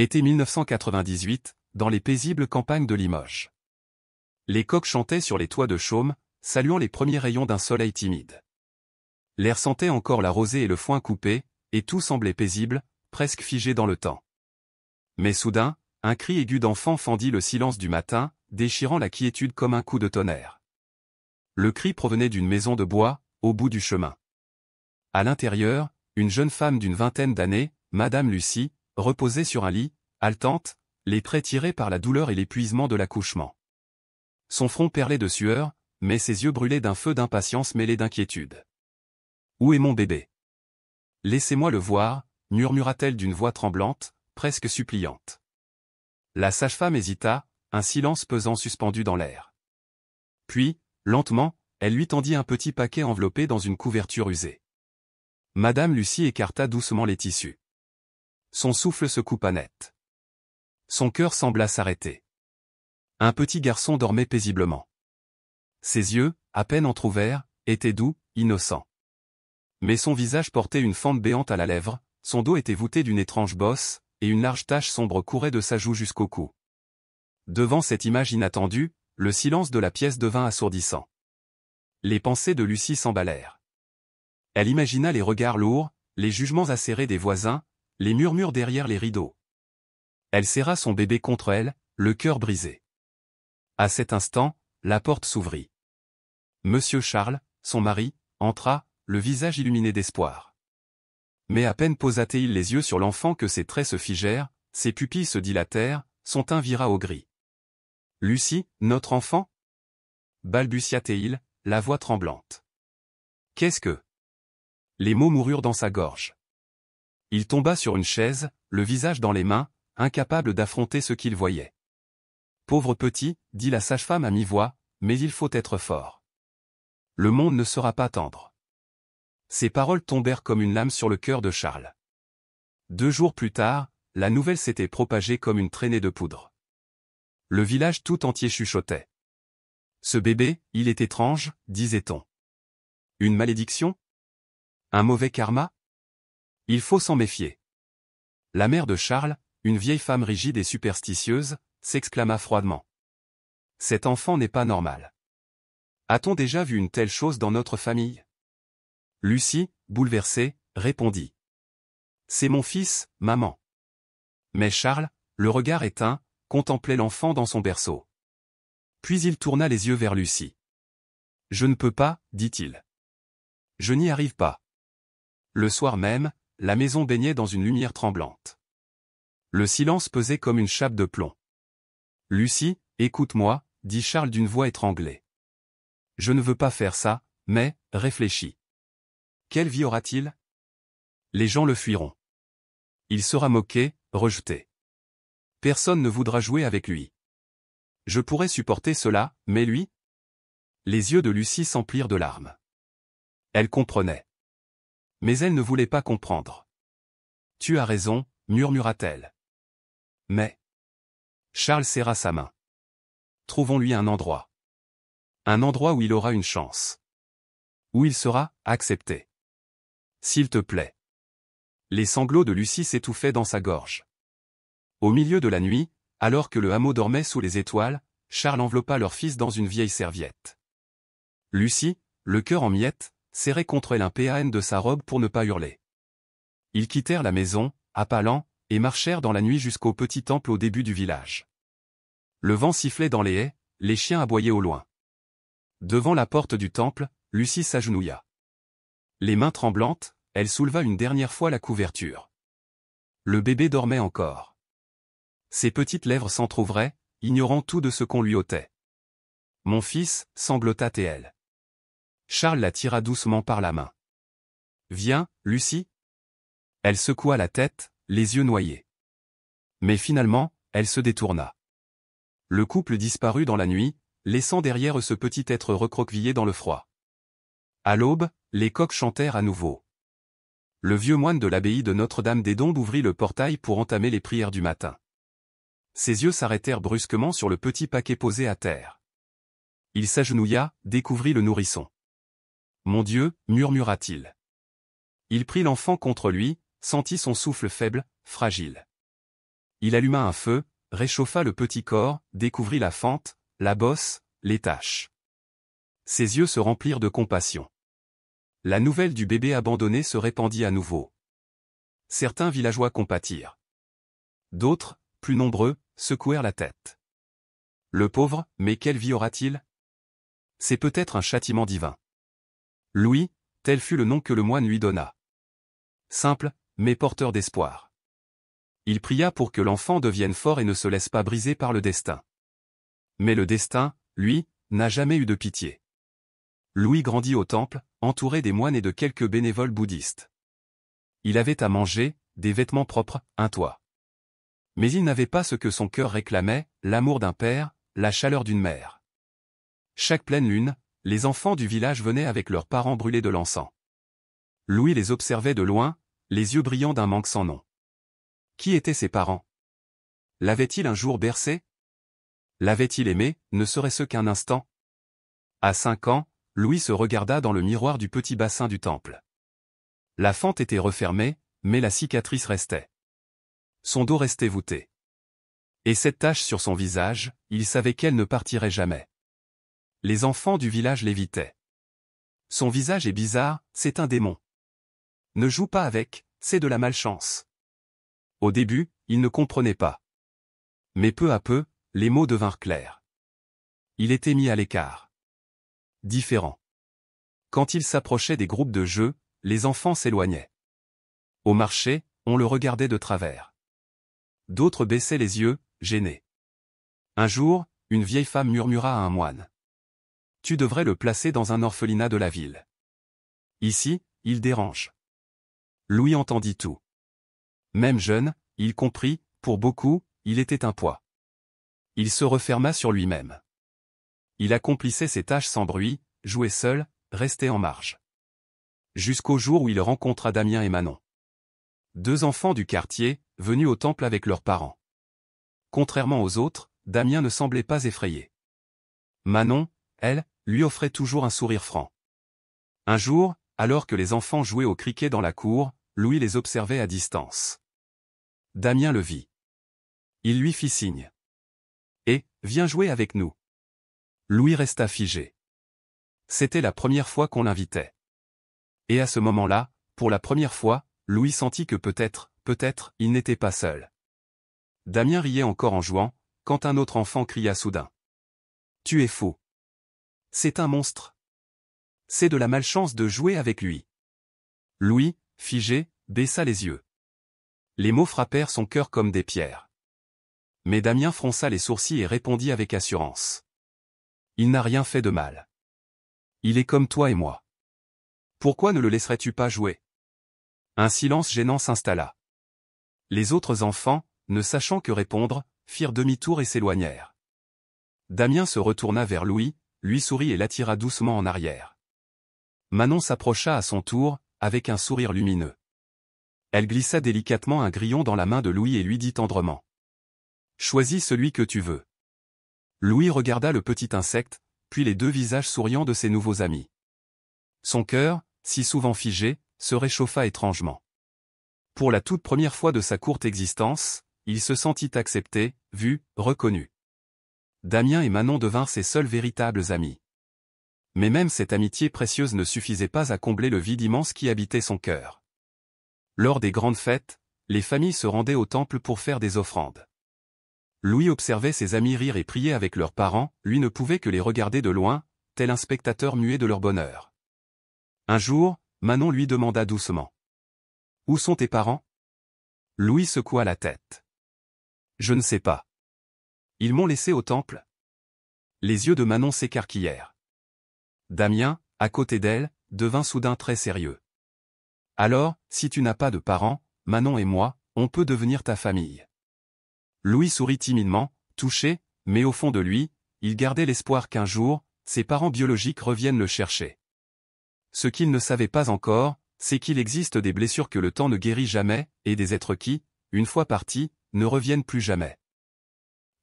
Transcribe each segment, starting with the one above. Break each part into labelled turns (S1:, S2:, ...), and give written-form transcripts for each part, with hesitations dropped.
S1: Été 1998, dans les paisibles campagnes de Limoges. Les coqs chantaient sur les toits de chaume, saluant les premiers rayons d'un soleil timide. L'air sentait encore la rosée et le foin coupé, et tout semblait paisible, presque figé dans le temps. Mais soudain, un cri aigu d'enfant fendit le silence du matin, déchirant la quiétude comme un coup de tonnerre. Le cri provenait d'une maison de bois, au bout du chemin. À l'intérieur, une jeune femme d'une vingtaine d'années, Madame Lucie, reposait sur un lit, haletante, les traits tirés par la douleur et l'épuisement de l'accouchement. Son front perlait de sueur, mais ses yeux brûlaient d'un feu d'impatience mêlé d'inquiétude. « Où est mon bébé ? Laissez-moi le voir » murmura-t-elle d'une voix tremblante, presque suppliante. La sage-femme hésita, un silence pesant suspendu dans l'air. Puis, lentement, elle lui tendit un petit paquet enveloppé dans une couverture usée. Madame Lucie écarta doucement les tissus. Son souffle se coupa net. Son cœur sembla s'arrêter. Un petit garçon dormait paisiblement. Ses yeux, à peine entr'ouverts, étaient doux, innocents. Mais son visage portait une fente béante à la lèvre, son dos était voûté d'une étrange bosse, et une large tache sombre courait de sa joue jusqu'au cou. Devant cette image inattendue, le silence de la pièce devint assourdissant. Les pensées de Lucie s'emballèrent. Elle imagina les regards lourds, les jugements acérés des voisins, les murmures derrière les rideaux. Elle serra son bébé contre elle, le cœur brisé. À cet instant, la porte s'ouvrit. Monsieur Charles, son mari, entra, le visage illuminé d'espoir. Mais à peine posa-t-il les yeux sur l'enfant que ses traits se figèrent, ses pupilles se dilatèrent, son teint vira au gris. « Lucie, notre enfant » balbutia-t-il, la voix tremblante. « Qu'est-ce que » Les mots moururent dans sa gorge. Il tomba sur une chaise, le visage dans les mains, incapable d'affronter ce qu'il voyait. « Pauvre petit, dit la sage-femme à mi-voix, mais il faut être fort. Le monde ne sera pas tendre. » Ces paroles tombèrent comme une lame sur le cœur de Charles. 2 jours plus tard, la nouvelle s'était propagée comme une traînée de poudre. Le village tout entier chuchotait. Ce bébé, il est étrange, disait-on. Une malédiction ? Un mauvais karma ? Il faut s'en méfier. La mère de Charles, une vieille femme rigide et superstitieuse, s'exclama froidement. Cet enfant n'est pas normal. A-t-on déjà vu une telle chose dans notre famille ? Lucie, bouleversée, répondit. C'est mon fils, maman. Mais Charles, le regard éteint, contemplait l'enfant dans son berceau. Puis il tourna les yeux vers Lucie. Je ne peux pas, dit-il. Je n'y arrive pas. Le soir même, la maison baignait dans une lumière tremblante. Le silence pesait comme une chape de plomb. Lucie, écoute-moi, dit Charles d'une voix étranglée. Je ne veux pas faire ça, mais, réfléchis. Quelle vie aura-t-il ? Les gens le fuiront. Il sera moqué, rejeté. Personne ne voudra jouer avec lui. Je pourrais supporter cela, mais lui ? Les yeux de Lucie s'emplirent de larmes. Elle comprenait. Mais elle ne voulait pas comprendre. Tu as raison, murmura-t-elle. Mais... Charles serra sa main. Trouvons-lui un endroit. Un endroit où il aura une chance. Où il sera accepté. S'il te plaît. Les sanglots de Lucie s'étouffaient dans sa gorge. Au milieu de la nuit, alors que le hameau dormait sous les étoiles, Charles enveloppa leur fils dans une vieille serviette. Lucie, le cœur en miettes, serrait contre elle un PAN de sa robe pour ne pas hurler. Ils quittèrent la maison, à pas lents, et marchèrent dans la nuit jusqu'au petit temple au début du village. Le vent sifflait dans les haies, les chiens aboyaient au loin. Devant la porte du temple, Lucie s'agenouilla. Les mains tremblantes, elle souleva une dernière fois la couverture. Le bébé dormait encore. Ses petites lèvres s'entr'ouvraient, ignorant tout de ce qu'on lui ôtait. « Mon fils » sanglota-t-elle. Charles la tira doucement par la main. « Viens, Lucie » Elle secoua la tête, les yeux noyés. Mais finalement, elle se détourna. Le couple disparut dans la nuit, laissant derrière eux ce petit être recroquevillé dans le froid. À l'aube, les coqs chantèrent à nouveau. Le vieux moine de l'abbaye de Notre-Dame-des-Dombes ouvrit le portail pour entamer les prières du matin. Ses yeux s'arrêtèrent brusquement sur le petit paquet posé à terre. Il s'agenouilla, découvrit le nourrisson. « Mon Dieu » murmura-t-il. Il prit l'enfant contre lui, sentit son souffle faible, fragile. Il alluma un feu, réchauffa le petit corps, découvrit la fente, la bosse, les taches. Ses yeux se remplirent de compassion. La nouvelle du bébé abandonné se répandit à nouveau. Certains villageois compatirent. D'autres, plus nombreux, secouèrent la tête. Le pauvre, mais quelle vie aura-t-il? C'est peut-être un châtiment divin. Louis, tel fut le nom que le moine lui donna. Simple, mais porteur d'espoir. Il pria pour que l'enfant devienne fort et ne se laisse pas briser par le destin. Mais le destin, lui, n'a jamais eu de pitié. Louis grandit au temple, entouré des moines et de quelques bénévoles bouddhistes. Il avait à manger, des vêtements propres, un toit. Mais il n'avait pas ce que son cœur réclamait, l'amour d'un père, la chaleur d'une mère. Chaque pleine lune, les enfants du village venaient avec leurs parents brûler de l'encens. Louis les observait de loin, les yeux brillants d'un manque sans nom. Qui étaient ses parents? L'avait-il un jour bercé? L'avait-il aimé, ne serait-ce qu'un instant? À 5 ans, Louis se regarda dans le miroir du petit bassin du temple. La fente était refermée, mais la cicatrice restait. Son dos restait voûté. Et cette tache sur son visage, il savait qu'elle ne partirait jamais. Les enfants du village l'évitaient. Son visage est bizarre, c'est un démon. Ne joue pas avec, c'est de la malchance. Au début, il ne comprenait pas. Mais peu à peu, les mots devinrent clairs. Il était mis à l'écart. Différent. Quand il s'approchait des groupes de jeu, les enfants s'éloignaient. Au marché, on le regardait de travers. D'autres baissaient les yeux, gênés. Un jour, une vieille femme murmura à un moine. « Tu devrais le placer dans un orphelinat de la ville. Ici, il dérange. » Louis entendit tout. Même jeune, il comprit, pour beaucoup, il était un poids. Il se referma sur lui-même. Il accomplissait ses tâches sans bruit, jouait seul, restait en marge. Jusqu'au jour où il rencontra Damien et Manon. 2 enfants du quartier, venus au temple avec leurs parents. Contrairement aux autres, Damien ne semblait pas effrayé. Manon, elle, lui offrait toujours un sourire franc. Un jour, alors que les enfants jouaient au cricket dans la cour, Louis les observait à distance. Damien le vit. Il lui fit signe. « Eh, viens jouer avec nous. » Louis resta figé. C'était la première fois qu'on l'invitait. Et à ce moment-là, pour la première fois, Louis sentit que peut-être, il n'était pas seul. Damien riait encore en jouant, quand un autre enfant cria soudain. « Tu es fou. C'est un monstre. C'est de la malchance de jouer avec lui. » Louis, figé, baissa les yeux. Les mots frappèrent son cœur comme des pierres. Mais Damien fronça les sourcils et répondit avec assurance. « Il n'a rien fait de mal. Il est comme toi et moi. Pourquoi ne le laisserais-tu pas jouer ?» Un silence gênant s'installa. Les autres enfants, ne sachant que répondre, firent demi-tour et s'éloignèrent. Damien se retourna vers Louis, lui sourit et l'attira doucement en arrière. Manon s'approcha à son tour, avec un sourire lumineux. Elle glissa délicatement un grillon dans la main de Louis et lui dit tendrement. « Choisis celui que tu veux. » Louis regarda le petit insecte, puis les 2 visages souriants de ses nouveaux amis. Son cœur, si souvent figé, se réchauffa étrangement. Pour la toute première fois de sa courte existence, il se sentit accepté, vu, reconnu. Damien et Manon devinrent ses seuls véritables amis. Mais même cette amitié précieuse ne suffisait pas à combler le vide immense qui habitait son cœur. Lors des grandes fêtes, les familles se rendaient au temple pour faire des offrandes. Louis observait ses amis rire et prier avec leurs parents, lui ne pouvait que les regarder de loin, tel un spectateur muet de leur bonheur. Un jour, Manon lui demanda doucement. « Où sont tes parents ?» Louis secoua la tête. « Je ne sais pas. Ils m'ont laissé au temple. » Les yeux de Manon s'écarquillèrent. Damien, à côté d'elle, devint soudain très sérieux. « Alors, si tu n'as pas de parents, Manon et moi, on peut devenir ta famille. » Louis sourit timidement, touché, mais au fond de lui, il gardait l'espoir qu'un jour, ses parents biologiques reviennent le chercher. Ce qu'il ne savait pas encore, c'est qu'il existe des blessures que le temps ne guérit jamais, et des êtres qui, une fois partis, ne reviennent plus jamais.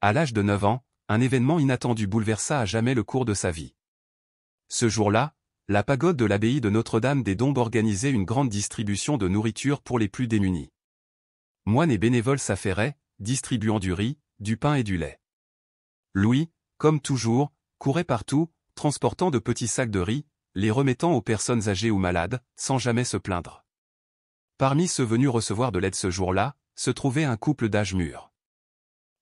S1: À l'âge de 9 ans, un événement inattendu bouleversa à jamais le cours de sa vie. Ce jour-là, la pagode de l'abbaye de Notre-Dame des Dombes organisait une grande distribution de nourriture pour les plus démunis. Moines et bénévoles s'affairaient, distribuant du riz, du pain et du lait. Louis, comme toujours, courait partout, transportant de petits sacs de riz, les remettant aux personnes âgées ou malades, sans jamais se plaindre. Parmi ceux venus recevoir de l'aide ce jour-là, se trouvait un couple d'âge mûr.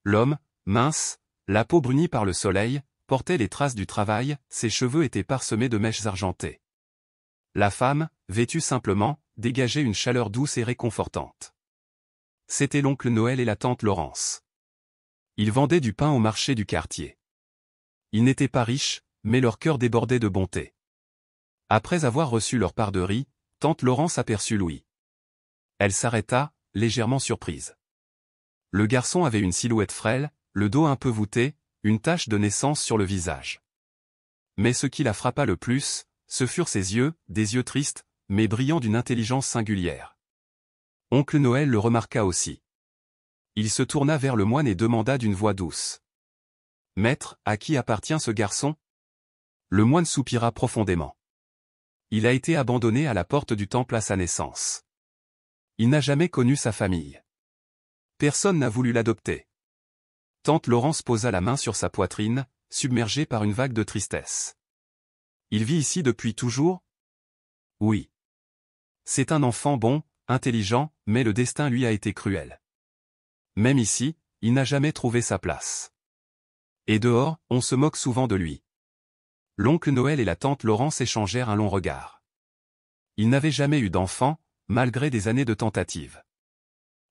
S1: L'homme, mince, la peau brunie par le soleil, portait les traces du travail, ses cheveux étaient parsemés de mèches argentées. La femme, vêtue simplement, dégageait une chaleur douce et réconfortante. C'était l'oncle Noël et la tante Laurence. Ils vendaient du pain au marché du quartier. Ils n'étaient pas riches, mais leur cœur débordait de bonté. Après avoir reçu leur part de riz, tante Laurence aperçut Louis. Elle s'arrêta, légèrement surprise. Le garçon avait une silhouette frêle, le dos un peu voûté, une tache de naissance sur le visage. Mais ce qui la frappa le plus, ce furent ses yeux, des yeux tristes, mais brillants d'une intelligence singulière. Oncle Noël le remarqua aussi. Il se tourna vers le moine et demanda d'une voix douce. « Maître, à qui appartient ce garçon ?» Le moine soupira profondément. Il a été abandonné à la porte du temple à sa naissance. Il n'a jamais connu sa famille. Personne n'a voulu l'adopter. Tante Laurence posa la main sur sa poitrine, submergée par une vague de tristesse. Il vit ici depuis toujours ? Oui. C'est un enfant bon, intelligent, mais le destin lui a été cruel. Même ici, il n'a jamais trouvé sa place. Et dehors, on se moque souvent de lui. L'oncle Noël et la tante Laurence échangèrent un long regard. Ils n'avaient jamais eu d'enfant, malgré des années de tentatives.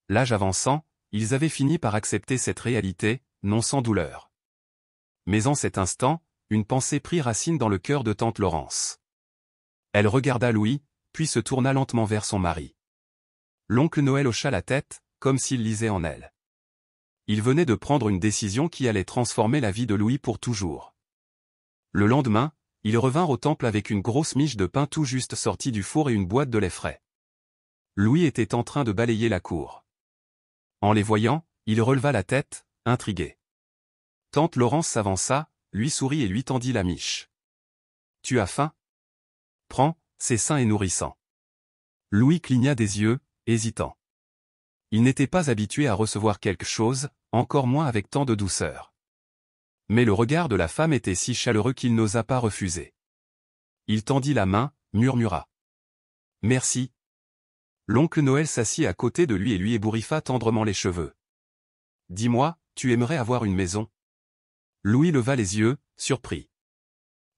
S1: L'âge avançant, ils avaient fini par accepter cette réalité, non sans douleur. Mais en cet instant, une pensée prit racine dans le cœur de tante Laurence. Elle regarda Louis, puis se tourna lentement vers son mari. L'oncle Noël hocha la tête, comme s'il lisait en elle. Il venait de prendre une décision qui allait transformer la vie de Louis pour toujours. Le lendemain, ils revinrent au temple avec une grosse miche de pain tout juste sortie du four et une boîte de lait frais. Louis était en train de balayer la cour. En les voyant, il releva la tête, intrigué. Tante Laurence s'avança, lui sourit et lui tendit la miche. « Tu as faim ? Prends, c'est sain et nourrissant. » Louis cligna des yeux, hésitant. Il n'était pas habitué à recevoir quelque chose, encore moins avec tant de douceur. Mais le regard de la femme était si chaleureux qu'il n'osa pas refuser. Il tendit la main, murmura. « Merci. » L'oncle Noël s'assit à côté de lui et lui ébouriffa tendrement les cheveux. « Dis-moi, tu aimerais avoir une maison ?» Louis leva les yeux, surpris.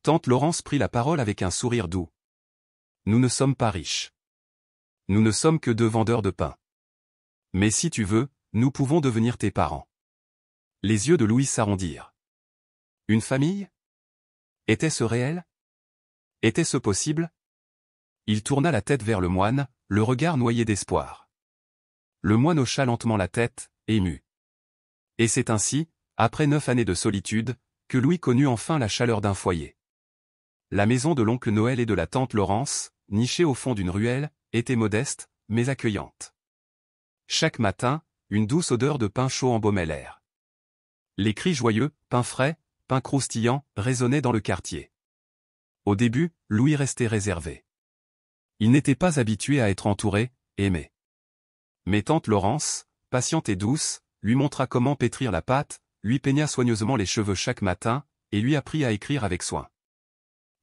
S1: Tante Laurence prit la parole avec un sourire doux. « Nous ne sommes pas riches. Nous ne sommes que 2 vendeurs de pain. Mais si tu veux, nous pouvons devenir tes parents. » Les yeux de Louis s'arrondirent. Une famille ? Était-ce réel ? Était-ce possible ? Il tourna la tête vers le moine, le regard noyé d'espoir. Le moine hocha lentement la tête, ému. Et c'est ainsi, après 9 années de solitude, que Louis connut enfin la chaleur d'un foyer. La maison de l'oncle Noël et de la tante Laurence, nichée au fond d'une ruelle, était modeste, mais accueillante. Chaque matin, une douce odeur de pain chaud embaumait l'air. Les cris joyeux, pain frais, pain croustillant, résonnaient dans le quartier. Au début, Louis restait réservé. Il n'était pas habitué à être entouré, aimé. Mais tante Laurence, patiente et douce, lui montra comment pétrir la pâte, lui peigna soigneusement les cheveux chaque matin, et lui apprit à écrire avec soin.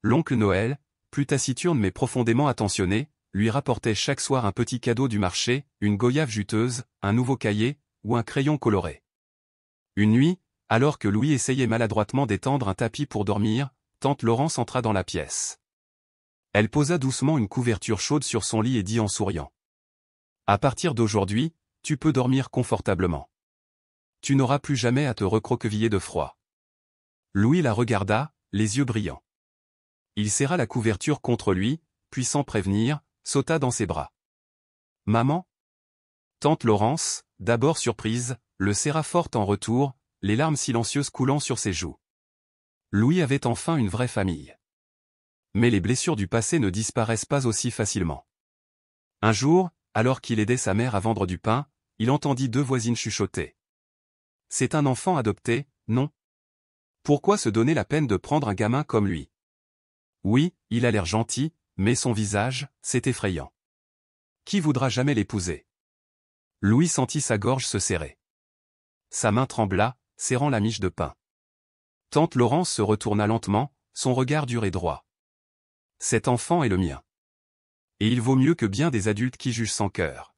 S1: L'oncle Noël, plus taciturne mais profondément attentionné, lui rapportait chaque soir un petit cadeau du marché, une goyave juteuse, un nouveau cahier, ou un crayon coloré. Une nuit, alors que Louis essayait maladroitement d'étendre un tapis pour dormir, tante Laurence entra dans la pièce. Elle posa doucement une couverture chaude sur son lit et dit en souriant. « À partir d'aujourd'hui, tu peux dormir confortablement. Tu n'auras plus jamais à te recroqueviller de froid. » Louis la regarda, les yeux brillants. Il serra la couverture contre lui, puis sans prévenir, sauta dans ses bras. « Maman ?» Tante Laurence, d'abord surprise, le serra fort en retour, les larmes silencieuses coulant sur ses joues. Louis avait enfin une vraie famille. Mais les blessures du passé ne disparaissent pas aussi facilement. Un jour, alors qu'il aidait sa mère à vendre du pain, il entendit 2 voisines chuchoter. « C'est un enfant adopté, non ? Pourquoi se donner la peine de prendre un gamin comme lui ? Oui, il a l'air gentil, mais son visage, c'est effrayant. Qui voudra jamais l'épouser ? » Louis sentit sa gorge se serrer. sa main trembla, serrant la miche de pain. Tante Laurence se retourna lentement, son regard dur et droit. Cet enfant est le mien. Et il vaut mieux que bien des adultes qui jugent sans cœur.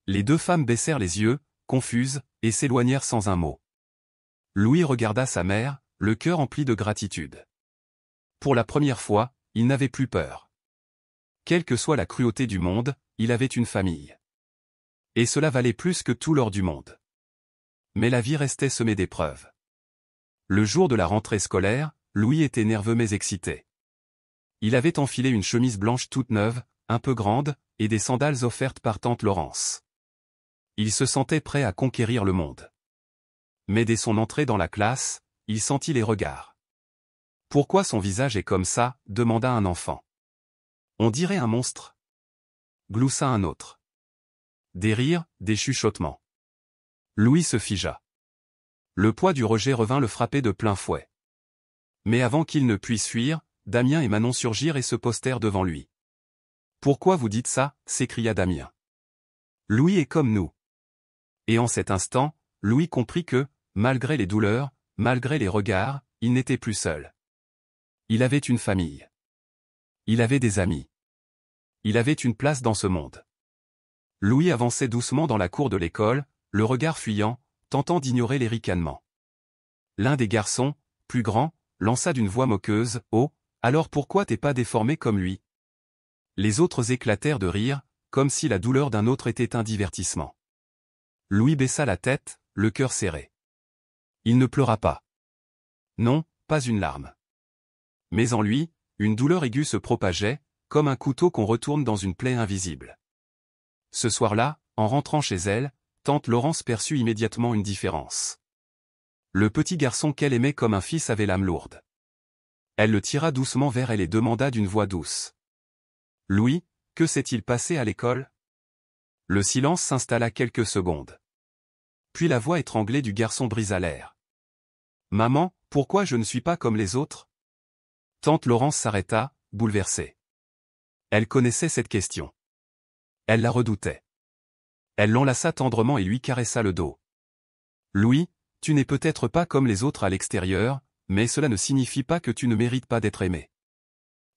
S1: Les deux femmes baissèrent les yeux, confuses, et s'éloignèrent sans un mot. Louis regarda sa mère, le cœur empli de gratitude. Pour la première fois, il n'avait plus peur. Quelle que soit la cruauté du monde, il avait une famille. Et cela valait plus que tout l'or du monde. Mais la vie restait semée d'épreuves. Le jour de la rentrée scolaire, Louis était nerveux mais excité. Il avait enfilé une chemise blanche toute neuve, un peu grande, et des sandales offertes par tante Laurence. Il se sentait prêt à conquérir le monde. Mais dès son entrée dans la classe, il sentit les regards. « Pourquoi son visage est comme ça ?» demanda un enfant. « On dirait un monstre. » gloussa un autre. Des rires, des chuchotements. Louis se figea. Le poids du rejet revint le frapper de plein fouet. Mais avant qu'il ne puisse fuir, Damien et Manon surgirent et se postèrent devant lui. « Pourquoi vous dites ça ?» s'écria Damien. « Louis est comme nous. » Et en cet instant, Louis comprit que, malgré les douleurs, malgré les regards, il n'était plus seul. Il avait une famille. Il avait des amis. Il avait une place dans ce monde. Louis avançait doucement dans la cour de l'école, le regard fuyant, tentant d'ignorer les ricanements. L'un des garçons, plus grand, lança d'une voix moqueuse « Oh, alors pourquoi t'es pas déformé comme lui ?» Les autres éclatèrent de rire, comme si la douleur d'un autre était un divertissement. Louis baissa la tête, le cœur serré. Il ne pleura pas. Non, pas une larme. Mais en lui, une douleur aiguë se propageait, comme un couteau qu'on retourne dans une plaie invisible. Ce soir-là, en rentrant chez elle, tante Laurence perçut immédiatement une différence. Le petit garçon qu'elle aimait comme un fils avait l'âme lourde. Elle le tira doucement vers elle et demanda d'une voix douce. « Louis, que s'est-il passé à l'école ?» Le silence s'installa quelques secondes. Puis la voix étranglée du garçon brisa l'air. « Maman, pourquoi je ne suis pas comme les autres ?» Tante Laurence s'arrêta, bouleversée. Elle connaissait cette question. Elle la redoutait. Elle l'enlaça tendrement et lui caressa le dos. « Louis, tu n'es peut-être pas comme les autres à l'extérieur, mais cela ne signifie pas que tu ne mérites pas d'être aimé.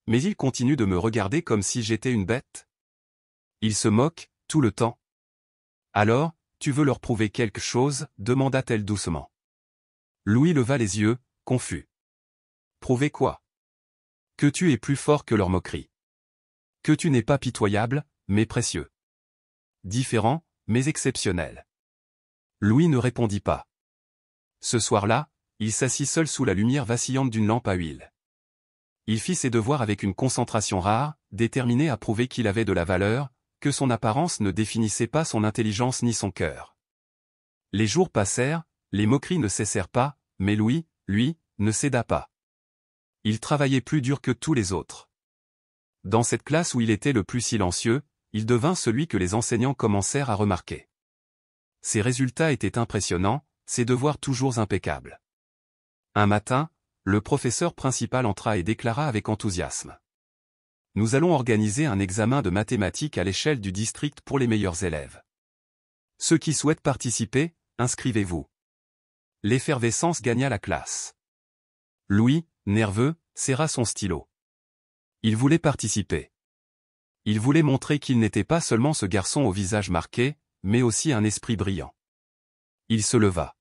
S1: Mais il continue de me regarder comme si j'étais une bête. Il se moque, tout le temps. Alors, tu veux leur prouver quelque chose ?» demanda-t-elle doucement. Louis leva les yeux, confus. « Prouver quoi ? Que tu es plus fort que leur moquerie. Que tu n'es pas pitoyable, mais précieux. Différent, mais exceptionnel. » Louis ne répondit pas. Ce soir-là, il s'assit seul sous la lumière vacillante d'une lampe à huile. Il fit ses devoirs avec une concentration rare, déterminé à prouver qu'il avait de la valeur, que son apparence ne définissait pas son intelligence ni son cœur. Les jours passèrent, les moqueries ne cessèrent pas, mais Louis, lui, ne céda pas. Il travaillait plus dur que tous les autres. Dans cette classe où il était le plus silencieux, il devint celui que les enseignants commencèrent à remarquer. Ses résultats étaient impressionnants, ses devoirs toujours impeccables. Un matin, le professeur principal entra et déclara avec enthousiasme. « Nous allons organiser un examen de mathématiques à l'échelle du district pour les meilleurs élèves. Ceux qui souhaitent participer, inscrivez-vous. » L'effervescence gagna la classe. Louis, nerveux, serra son stylo. Il voulait participer. Il voulait montrer qu'il n'était pas seulement ce garçon au visage marqué, mais aussi un esprit brillant. Il se leva.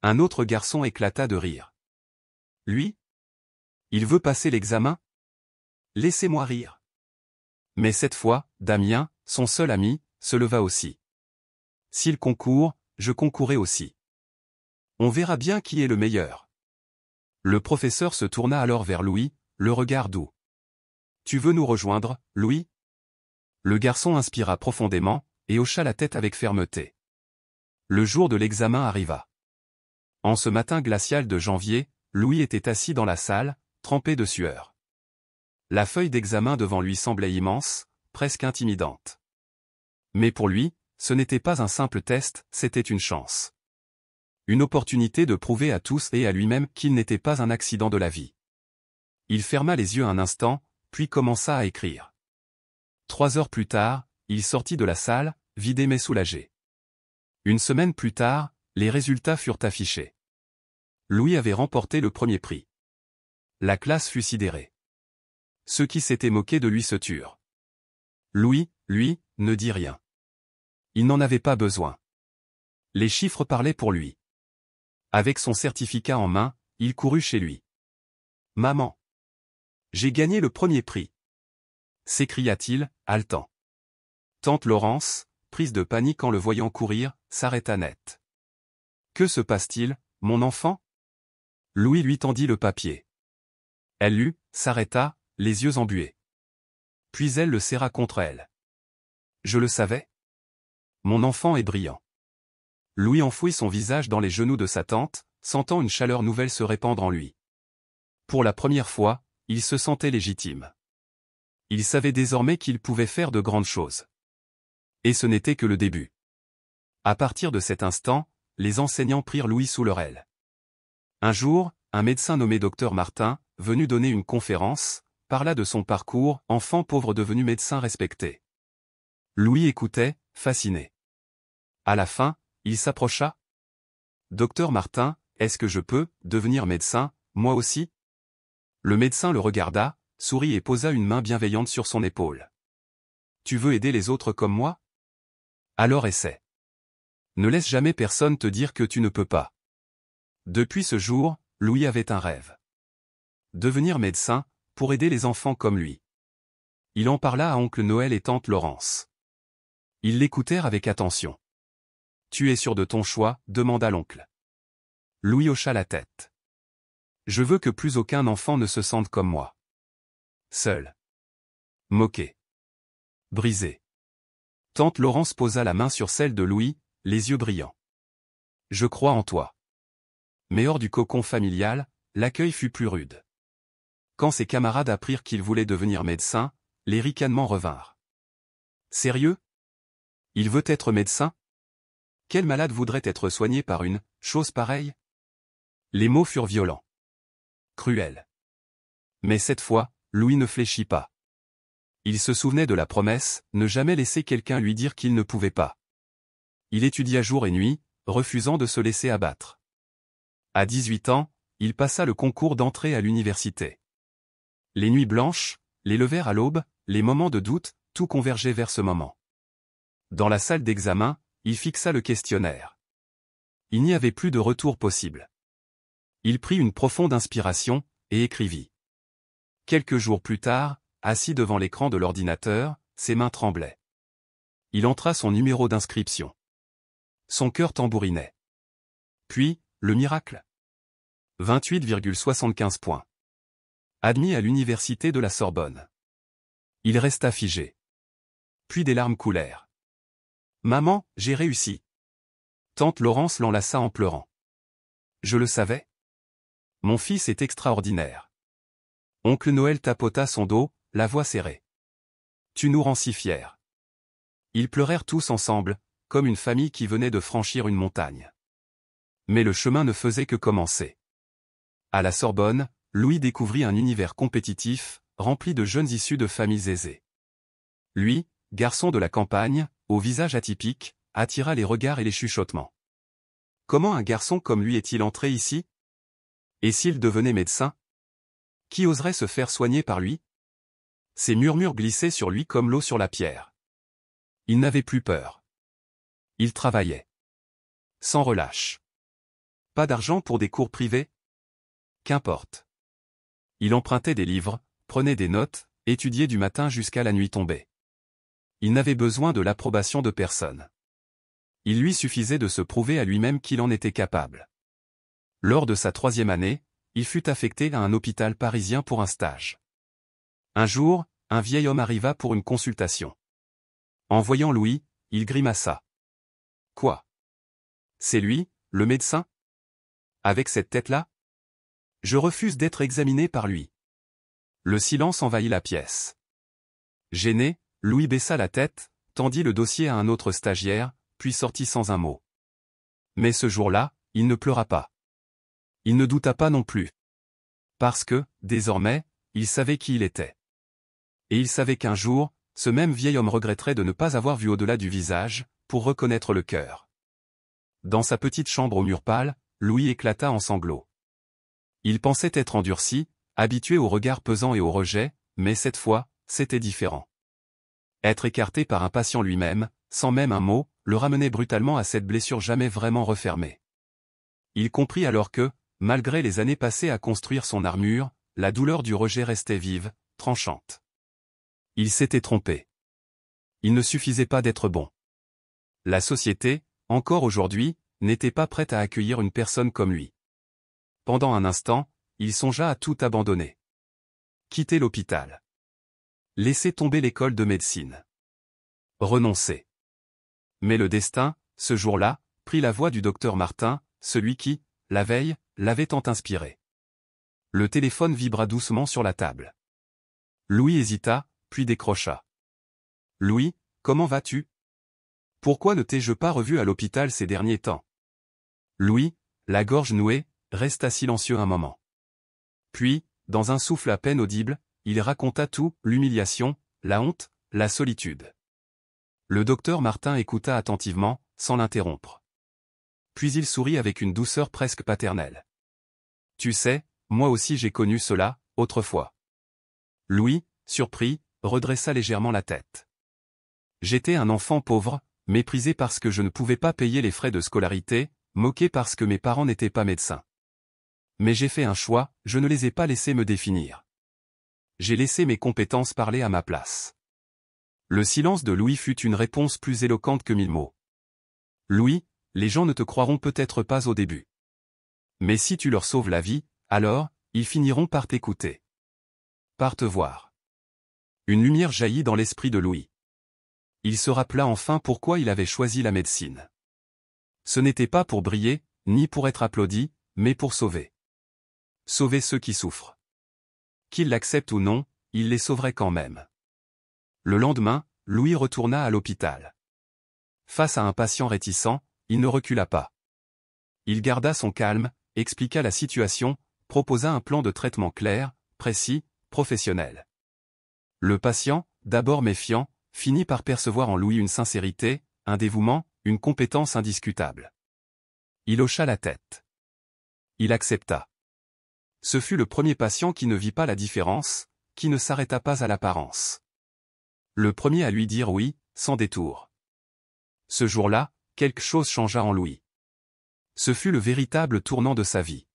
S1: Un autre garçon éclata de rire. « Lui ? Il veut passer l'examen ? Laissez-moi rire. » Mais cette fois, Damien, son seul ami, se leva aussi. « S'il concourt, je concourrai aussi. On verra bien qui est le meilleur. » Le professeur se tourna alors vers Louis, le regard doux. « Tu veux nous rejoindre, Louis ?» Le garçon inspira profondément, et hocha la tête avec fermeté. Le jour de l'examen arriva. En ce matin glacial de janvier, Louis était assis dans la salle, trempé de sueur. La feuille d'examen devant lui semblait immense, presque intimidante. Mais pour lui, ce n'était pas un simple test, c'était une chance. Une opportunité de prouver à tous et à lui-même qu'il n'était pas un accident de la vie. Il ferma les yeux un instant, puis commença à écrire. 3 heures plus tard, il sortit de la salle, vidé mais soulagé. Une semaine plus tard, Les résultats furent affichés. Louis avait remporté le premier prix. La classe fut sidérée. Ceux qui s'étaient moqués de lui se turent. Louis, lui, ne dit rien. Il n'en avait pas besoin. Les chiffres parlaient pour lui. Avec son certificat en main, il courut chez lui. « Maman! J'ai gagné le premier prix !» s'écria-t-il, haletant. Tante Laurence, prise de panique en le voyant courir, s'arrêta net. « Que se passe-t-il, mon enfant ?» Louis lui tendit le papier. Elle lut, s'arrêta, les yeux embués. Puis elle le serra contre elle. « Je le savais. Mon enfant est brillant. » Louis enfouit son visage dans les genoux de sa tante, sentant une chaleur nouvelle se répandre en lui. Pour la première fois, il se sentait légitime. Il savait désormais qu'il pouvait faire de grandes choses. Et ce n'était que le début. À partir de cet instant, les enseignants prirent Louis sous leur aile. Un jour, un médecin nommé Dr Martin, venu donner une conférence, parla de son parcours, enfant pauvre devenu médecin respecté. Louis écoutait, fasciné. À la fin, il s'approcha. « Docteur Martin, est-ce que je peux devenir médecin, moi aussi ?» Le médecin le regarda, sourit et posa une main bienveillante sur son épaule. « Tu veux aider les autres comme moi? Alors essaie. Ne laisse jamais personne te dire que tu ne peux pas. » Depuis ce jour, Louis avait un rêve. Devenir médecin, pour aider les enfants comme lui. Il en parla à oncle Noël et tante Laurence. Ils l'écoutèrent avec attention. « Tu es sûr de ton choix ?» demanda l'oncle. Louis hocha la tête. « Je veux que plus aucun enfant ne se sente comme moi. Seul. Moqué. Brisé. » Tante Laurence posa la main sur celle de Louis, les yeux brillants. « Je crois en toi. » Mais hors du cocon familial, l'accueil fut plus rude. Quand ses camarades apprirent qu'il voulait devenir médecin, les ricanements revinrent. « Sérieux? Il veut être médecin? Quel malade voudrait être soigné par une chose pareille ?» Les mots furent violents. Cruels. Mais cette fois, Louis ne fléchit pas. Il se souvenait de la promesse, ne jamais laisser quelqu'un lui dire qu'il ne pouvait pas. Il étudia jour et nuit, refusant de se laisser abattre. À 18 ans, il passa le concours d'entrée à l'université. Les nuits blanches, les levers à l'aube, les moments de doute, tout convergeait vers ce moment. Dans la salle d'examen, il fixa le questionnaire. Il n'y avait plus de retour possible. Il prit une profonde inspiration, et écrivit. Quelques jours plus tard, assis devant l'écran de l'ordinateur, ses mains tremblaient. Il entra son numéro d'inscription. Son cœur tambourinait. Puis, le miracle. 28,75 points. Admis à l'université de la Sorbonne. Il resta figé. Puis des larmes coulèrent. « Maman, j'ai réussi. » Tante Laurence l'enlaça en pleurant. « Je le savais. Mon fils est extraordinaire. » Oncle Noël tapota son dos, la voix serrée. « Tu nous rends si fiers. » Ils pleurèrent tous ensemble, comme une famille qui venait de franchir une montagne. Mais le chemin ne faisait que commencer. À la Sorbonne, Louis découvrit un univers compétitif, rempli de jeunes issus de familles aisées. Lui, garçon de la campagne, au visage atypique, attira les regards et les chuchotements. Comment un garçon comme lui est-il entré ici? Et s'il devenait médecin? Qui oserait se faire soigner par lui? Ces murmures glissaient sur lui comme l'eau sur la pierre. Il n'avait plus peur. Il travaillait. Sans relâche. Pas d'argent pour des cours privés? Qu'importe. Il empruntait des livres, prenait des notes, étudiait du matin jusqu'à la nuit tombée. Il n'avait besoin de l'approbation de personne. Il lui suffisait de se prouver à lui-même qu'il en était capable. Lors de sa 3e année, il fut affecté à un hôpital parisien pour un stage. Un jour, un vieil homme arriva pour une consultation. En voyant Louis, il grimaça. « Quoi? C'est lui, le médecin? Avec cette tête-là? Je refuse d'être examiné par lui. » Le silence envahit la pièce. Gêné, Louis baissa la tête, tendit le dossier à un autre stagiaire, puis sortit sans un mot. Mais ce jour-là, il ne pleura pas. Il ne douta pas non plus. Parce que, désormais, il savait qui il était. Et il savait qu'un jour, ce même vieil homme regretterait de ne pas avoir vu au-delà du visage, pour reconnaître le cœur. Dans sa petite chambre au mur pâle, Louis éclata en sanglots. Il pensait être endurci, habitué au regard pesant et au rejet, mais cette fois, c'était différent. Être écarté par un patient lui-même, sans même un mot, le ramenait brutalement à cette blessure jamais vraiment refermée. Il comprit alors que, malgré les années passées à construire son armure, la douleur du rejet restait vive, tranchante. Il s'était trompé. Il ne suffisait pas d'être bon. La société, encore aujourd'hui, n'était pas prête à accueillir une personne comme lui. Pendant un instant, il songea à tout abandonner. Quitter l'hôpital. Laisser tomber l'école de médecine. Renoncer. Mais le destin, ce jour-là, prit la voix du docteur Martin, celui qui, la veille, l'avait tant inspiré. Le téléphone vibra doucement sur la table. Louis hésita, puis décrocha. « Louis, comment vas-tu ? Pourquoi ne t'ai-je pas revu à l'hôpital ces derniers temps ?» Louis, la gorge nouée, resta silencieux un moment. Puis, dans un souffle à peine audible, il raconta tout, l'humiliation, la honte, la solitude. Le docteur Martin écouta attentivement, sans l'interrompre. Puis il sourit avec une douceur presque paternelle. « Tu sais, moi aussi j'ai connu cela, autrefois. » Louis, surpris, redressa légèrement la tête. « J'étais un enfant pauvre, méprisé parce que je ne pouvais pas payer les frais de scolarité, moqué parce que mes parents n'étaient pas médecins. Mais j'ai fait un choix, je ne les ai pas laissés me définir. J'ai laissé mes compétences parler à ma place. » Le silence de Louis fut une réponse plus éloquente que 1000 mots. « Louis, les gens ne te croiront peut-être pas au début. Mais si tu leur sauves la vie, alors, ils finiront par t'écouter. Par te voir. » Une lumière jaillit dans l'esprit de Louis. Il se rappela enfin pourquoi il avait choisi la médecine. Ce n'était pas pour briller, ni pour être applaudi, mais pour sauver. Sauver ceux qui souffrent. Qu'ils l'acceptent ou non, il les sauverait quand même. Le lendemain, Louis retourna à l'hôpital. Face à un patient réticent, il ne recula pas. Il garda son calme, expliqua la situation, proposa un plan de traitement clair, précis, professionnel. Le patient, d'abord méfiant, finit par percevoir en Louis une sincérité, un dévouement, une compétence indiscutable. Il hocha la tête. Il accepta. Ce fut le premier patient qui ne vit pas la différence, qui ne s'arrêta pas à l'apparence. Le premier à lui dire oui, sans détour. Ce jour-là, quelque chose changea en Louis. Ce fut le véritable tournant de sa vie.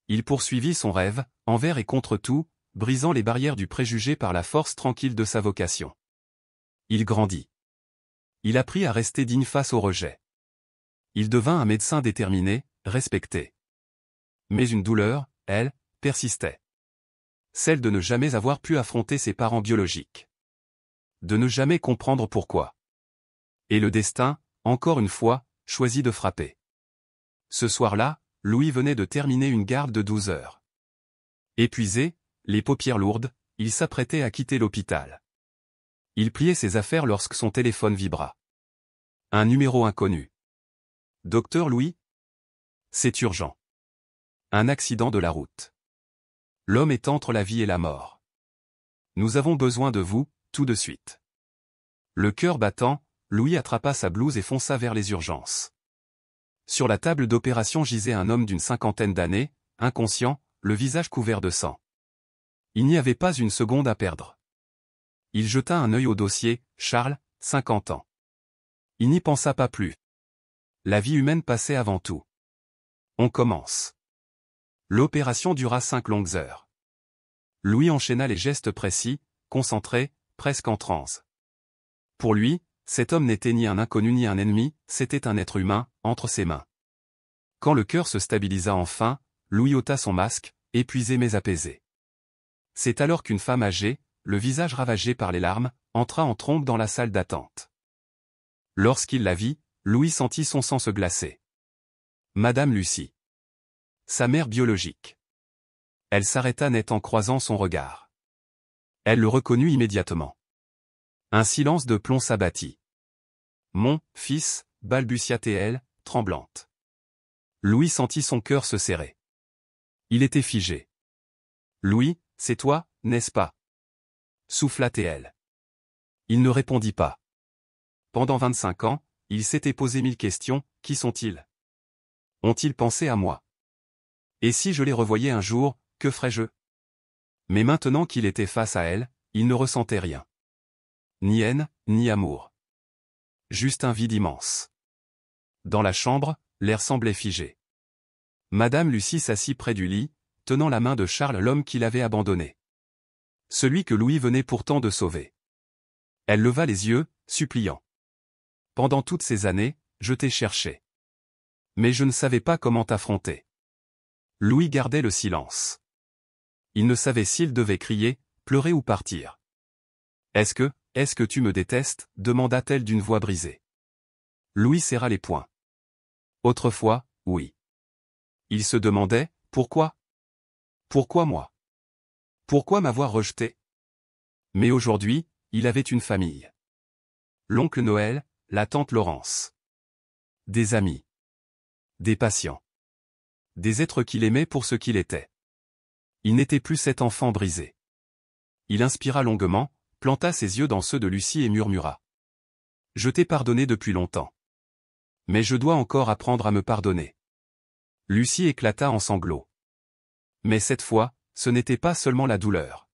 S1: Il poursuivit son rêve, envers et contre tout, brisant les barrières du préjugé par la force tranquille de sa vocation. Il grandit. Il apprit à rester digne face au rejet. Il devint un médecin déterminé, respecté. Mais une douleur, elle, persistait. Celle de ne jamais avoir pu affronter ses parents biologiques. De ne jamais comprendre pourquoi. Et le destin, encore une fois, choisit de frapper. Ce soir-là, Louis venait de terminer une garde de 12 heures. Épuisé, les paupières lourdes, il s'apprêtait à quitter l'hôpital. Il pliait ses affaires lorsque son téléphone vibra. Un numéro inconnu. « Docteur Louis ? C'est urgent. Un accident de la route. L'homme est entre la vie et la mort. Nous avons besoin de vous, tout de suite. » Le cœur battant, Louis attrapa sa blouse et fonça vers les urgences. Sur la table d'opération gisait un homme d'une cinquantaine d'années, inconscient, le visage couvert de sang. Il n'y avait pas une seconde à perdre. Il jeta un œil au dossier, Charles, 50 ans. Il n'y pensa pas plus. La vie humaine passait avant tout. On commence. L'opération dura 5 longues heures. Louis enchaîna les gestes précis, concentrés, presque en transe. Pour lui, cet homme n'était ni un inconnu ni un ennemi, c'était un être humain, entre ses mains. Quand le cœur se stabilisa enfin, Louis ôta son masque, épuisé mais apaisé. C'est alors qu'une femme âgée, le visage ravagé par les larmes, entra en trombe dans la salle d'attente. Lorsqu'il la vit, Louis sentit son sang se glacer. Madame Lucie. Sa mère biologique. Elle s'arrêta net en croisant son regard. Elle le reconnut immédiatement. Un silence de plomb s'abattit. « Mon fils » balbutia-t-elle, tremblante. Louis sentit son cœur se serrer. Il était figé. « Louis, c'est toi, n'est-ce pas » souffla-t-elle. Il ne répondit pas. Pendant 25 ans, il s'était posé 1000 questions, qui sont-ils? Ont-ils pensé à moi? Et si je les revoyais un jour, que ferais-je? Mais maintenant qu'il était face à elle, il ne ressentait rien. Ni haine, ni amour. Juste un vide immense. Dans la chambre, l'air semblait figé. Madame Lucie s'assit près du lit, tenant la main de Charles, l'homme qu'il avait abandonné. Celui que Louis venait pourtant de sauver. Elle leva les yeux, suppliant. Pendant toutes ces années, je t'ai cherché. Mais je ne savais pas comment t'affronter. Louis gardait le silence. Il ne savait s'il devait crier, pleurer ou partir. Est-ce que tu me détestes? Demanda-t-elle d'une voix brisée. Louis serra les poings. Autrefois, oui. Il se demandait, pourquoi? Pourquoi moi? Pourquoi m'avoir rejeté? Mais aujourd'hui, il avait une famille. L'oncle Noël, la tante Laurence. Des amis. Des patients. Des êtres qu'il aimait pour ce qu'il était. Il n'était plus cet enfant brisé. Il inspira longuement, planta ses yeux dans ceux de Lucie et murmura. Je t'ai pardonné depuis longtemps. Mais je dois encore apprendre à me pardonner. Lucie éclata en sanglots. Mais cette fois, ce n'était pas seulement la douleur.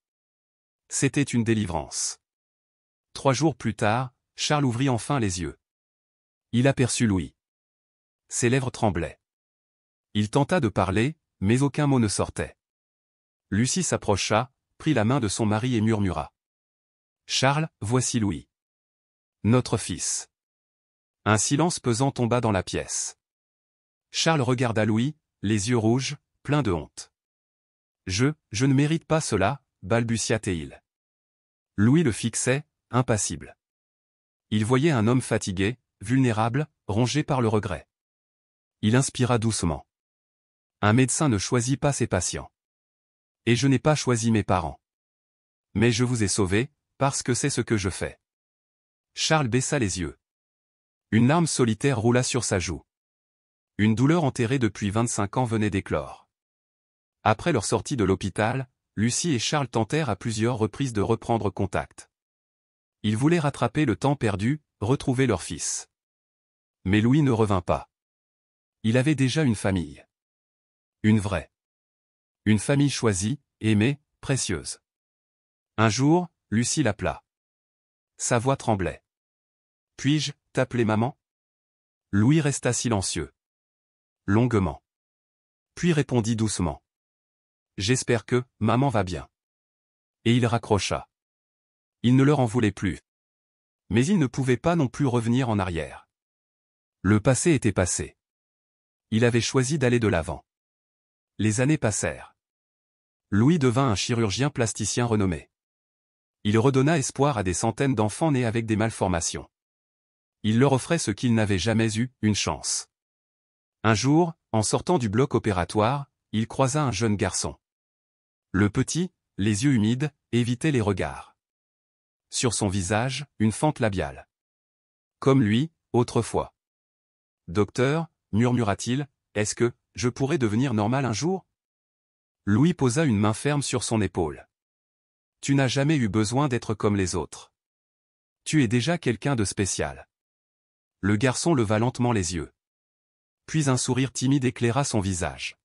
S1: C'était une délivrance. 3 jours plus tard, Charles ouvrit enfin les yeux. Il aperçut Louis. Ses lèvres tremblaient. Il tenta de parler, mais aucun mot ne sortait. Lucie s'approcha, prit la main de son mari et murmura. Charles, voici Louis. Notre fils. Un silence pesant tomba dans la pièce. Charles regarda Louis, les yeux rouges, pleins de honte. Je ne mérite pas cela, balbutia-t-il. Louis le fixait, impassible. Il voyait un homme fatigué, vulnérable, rongé par le regret. Il inspira doucement. Un médecin ne choisit pas ses patients. Et je n'ai pas choisi mes parents. Mais je vous ai sauvés, parce que c'est ce que je fais. Charles baissa les yeux. Une larme solitaire roula sur sa joue. Une douleur enterrée depuis 25 ans venait d'éclore. Après leur sortie de l'hôpital, Lucie et Charles tentèrent à plusieurs reprises de reprendre contact. Ils voulaient rattraper le temps perdu, retrouver leur fils. Mais Louis ne revint pas. Il avait déjà une famille. Une vraie. Une famille choisie, aimée, précieuse. Un jour, Lucie l'appela. Sa voix tremblait. Puis-je t'appeler maman? Louis resta silencieux. Longuement. Puis répondit doucement. J'espère que maman va bien. Et il raccrocha. Il ne leur en voulait plus. Mais il ne pouvait pas non plus revenir en arrière. Le passé était passé. Il avait choisi d'aller de l'avant. Les années passèrent. Louis devint un chirurgien plasticien renommé. Il redonna espoir à des centaines d'enfants nés avec des malformations. Il leur offrait ce qu'ils n'avaient jamais eu, une chance. Un jour, en sortant du bloc opératoire, il croisa un jeune garçon. Le petit, les yeux humides, évitait les regards. Sur son visage, une fente labiale. Comme lui, autrefois. Docteur, murmura-t-il, est-ce que je pourrais devenir normal un jour? Louis posa une main ferme sur son épaule. Tu n'as jamais eu besoin d'être comme les autres. Tu es déjà quelqu'un de spécial. Le garçon leva lentement les yeux. Puis un sourire timide éclaira son visage.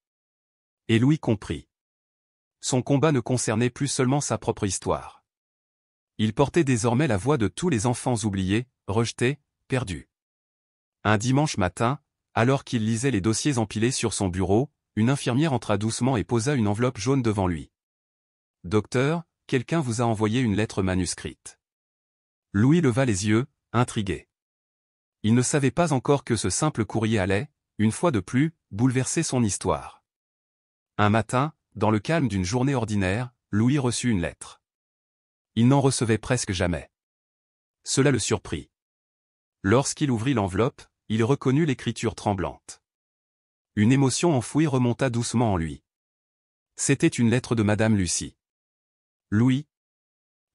S1: Et Louis comprit. Son combat ne concernait plus seulement sa propre histoire. Il portait désormais la voix de tous les enfants oubliés, rejetés, perdus. Un dimanche matin, alors qu'il lisait les dossiers empilés sur son bureau, une infirmière entra doucement et posa une enveloppe jaune devant lui. « Docteur, quelqu'un vous a envoyé une lettre manuscrite. » Louis leva les yeux, intrigué. Il ne savait pas encore que ce simple courrier allait, une fois de plus, bouleverser son histoire. Un matin, dans le calme d'une journée ordinaire, Louis reçut une lettre. Il n'en recevait presque jamais. Cela le surprit. Lorsqu'il ouvrit l'enveloppe, il reconnut l'écriture tremblante. Une émotion enfouie remonta doucement en lui. C'était une lettre de Madame Lucie. « Louis,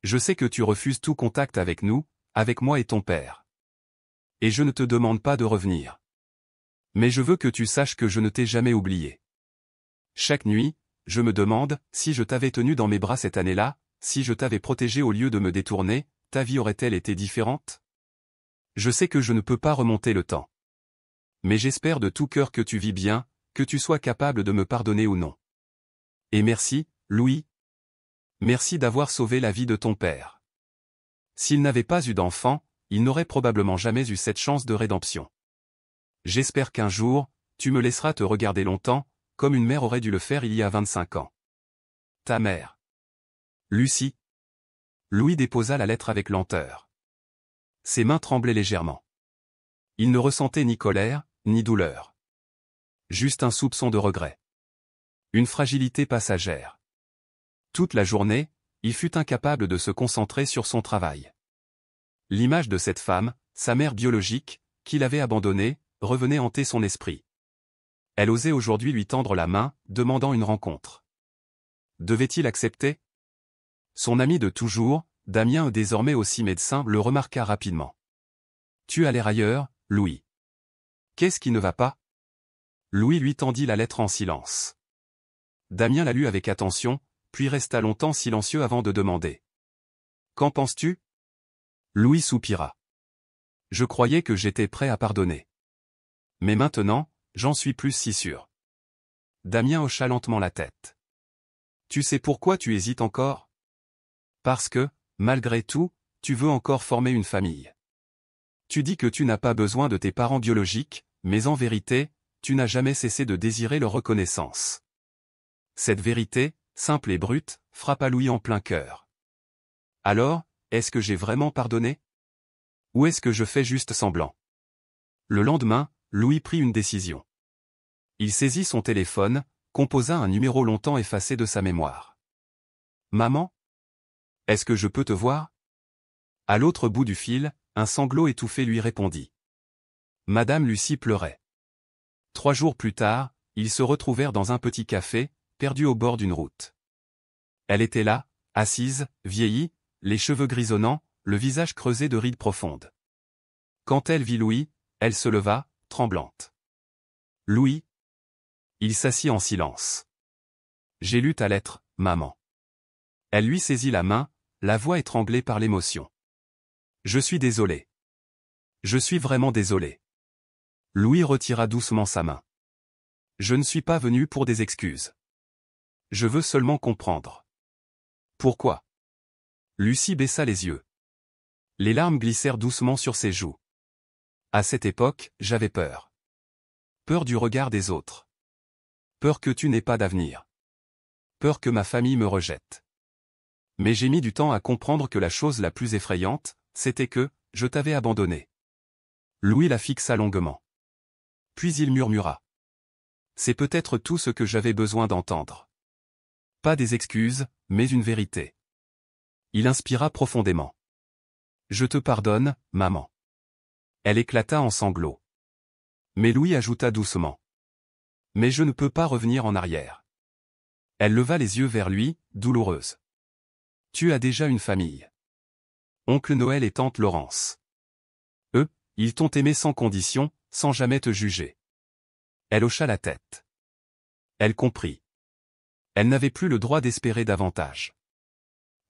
S1: je sais que tu refuses tout contact avec nous, avec moi et ton père. Et je ne te demande pas de revenir. Mais je veux que tu saches que je ne t'ai jamais oublié. Chaque nuit, je me demande, si je t'avais tenu dans mes bras cette année-là, si je t'avais protégé au lieu de me détourner, ta vie aurait-elle été différente? Je sais que je ne peux pas remonter le temps. Mais j'espère de tout cœur que tu vis bien, que tu sois capable de me pardonner ou non. Et merci, Louis. Merci d'avoir sauvé la vie de ton père. S'il n'avait pas eu d'enfant, il n'aurait probablement jamais eu cette chance de rédemption. J'espère qu'un jour, tu me laisseras te regarder longtemps, comme une mère aurait dû le faire il y a 25 ans. Ta mère. Lucie. Louis déposa la lettre avec lenteur. Ses mains tremblaient légèrement. Il ne ressentait ni colère, ni douleur. Juste un soupçon de regret. Une fragilité passagère. Toute la journée, il fut incapable de se concentrer sur son travail. L'image de cette femme, sa mère biologique, qu'il avait abandonnée, revenait hanter son esprit. Elle osait aujourd'hui lui tendre la main, demandant une rencontre. Devait-il accepter? Son ami de toujours, Damien désormais aussi médecin, le remarqua rapidement. Tu as l'air ailleurs, Louis. Qu'est-ce qui ne va pas? Louis lui tendit la lettre en silence. Damien la lut avec attention, puis resta longtemps silencieux avant de demander. Qu'en penses-tu? Louis soupira. Je croyais que j'étais prêt à pardonner. Mais maintenant, j'en suis plus si sûr. Damien hocha lentement la tête. Tu sais pourquoi tu hésites encore? Parce que, malgré tout, tu veux encore former une famille. Tu dis que tu n'as pas besoin de tes parents biologiques, mais en vérité, tu n'as jamais cessé de désirer leur reconnaissance. Cette vérité, simple et brute, frappa Louis en plein cœur. Alors, est-ce que j'ai vraiment pardonné? Ou est-ce que je fais juste semblant? Le lendemain, Louis prit une décision. Il saisit son téléphone, composa un numéro longtemps effacé de sa mémoire. Maman? Est-ce que je peux te voir? À l'autre bout du fil, un sanglot étouffé lui répondit. Madame Lucie pleurait. 3 jours plus tard, ils se retrouvèrent dans un petit café, perdu au bord d'une route. Elle était là, assise, vieillie, les cheveux grisonnants, le visage creusé de rides profondes. Quand elle vit Louis, elle se leva, tremblante. Louis? Il s'assit en silence. J'ai lu ta lettre, maman. Elle lui saisit la main, la voix étranglée par l'émotion. Je suis désolé. Je suis vraiment désolé. Louis retira doucement sa main. Je ne suis pas venu pour des excuses. Je veux seulement comprendre. Pourquoi? Lucie baissa les yeux. Les larmes glissèrent doucement sur ses joues. À cette époque, j'avais peur. Peur du regard des autres. Peur que tu n'aies pas d'avenir. Peur que ma famille me rejette. Mais j'ai mis du temps à comprendre que la chose la plus effrayante, c'était que, je t'avais abandonné. Louis la fixa longuement. Puis il murmura. C'est peut-être tout ce que j'avais besoin d'entendre. Pas des excuses, mais une vérité. Il inspira profondément. Je te pardonne, maman. Elle éclata en sanglots. Mais Louis ajouta doucement. Mais je ne peux pas revenir en arrière. Elle leva les yeux vers lui, douloureuse. Tu as déjà une famille. Oncle Noël et tante Laurence. Eux, ils t'ont aimé sans condition, sans jamais te juger. Elle hocha la tête. Elle comprit. Elle n'avait plus le droit d'espérer davantage.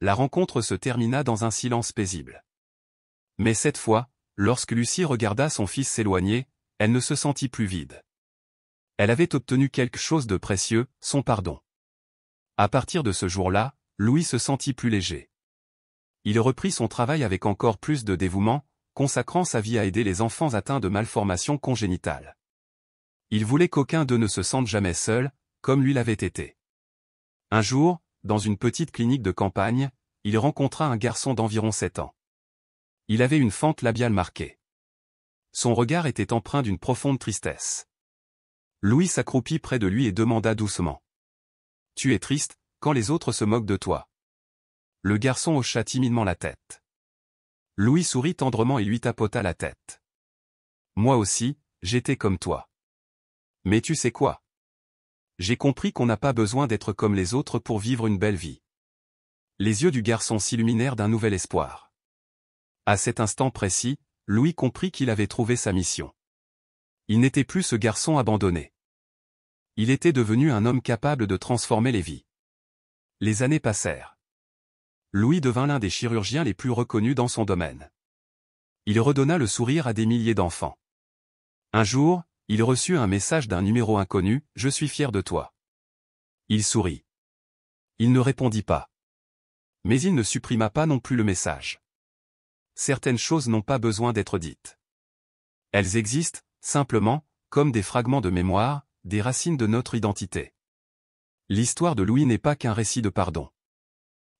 S1: La rencontre se termina dans un silence paisible. Mais cette fois, lorsque Lucie regarda son fils s'éloigner, elle ne se sentit plus vide. Elle avait obtenu quelque chose de précieux, son pardon. À partir de ce jour-là, Louis se sentit plus léger. Il reprit son travail avec encore plus de dévouement, consacrant sa vie à aider les enfants atteints de malformations congénitales. Il voulait qu'aucun d'eux ne se sente jamais seul, comme lui l'avait été. Un jour, dans une petite clinique de campagne, il rencontra un garçon d'environ 7 ans. Il avait une fente labiale marquée. Son regard était empreint d'une profonde tristesse. Louis s'accroupit près de lui et demanda doucement. « Tu es triste, quand les autres se moquent de toi ?» Le garçon hocha timidement la tête. Louis sourit tendrement et lui tapota la tête. « Moi aussi, j'étais comme toi. Mais tu sais quoi? J'ai compris qu'on n'a pas besoin d'être comme les autres pour vivre une belle vie. » Les yeux du garçon s'illuminèrent d'un nouvel espoir. À cet instant précis, Louis comprit qu'il avait trouvé sa mission. Il n'était plus ce garçon abandonné. Il était devenu un homme capable de transformer les vies. Les années passèrent. Louis devint l'un des chirurgiens les plus reconnus dans son domaine. Il redonna le sourire à des milliers d'enfants. Un jour, il reçut un message d'un numéro inconnu, « Je suis fier de toi ». Il sourit. Il ne répondit pas. Mais il ne supprima pas non plus le message. Certaines choses n'ont pas besoin d'être dites. Elles existent, simplement, comme des fragments de mémoire, des racines de notre identité. L'histoire de Louis n'est pas qu'un récit de pardon.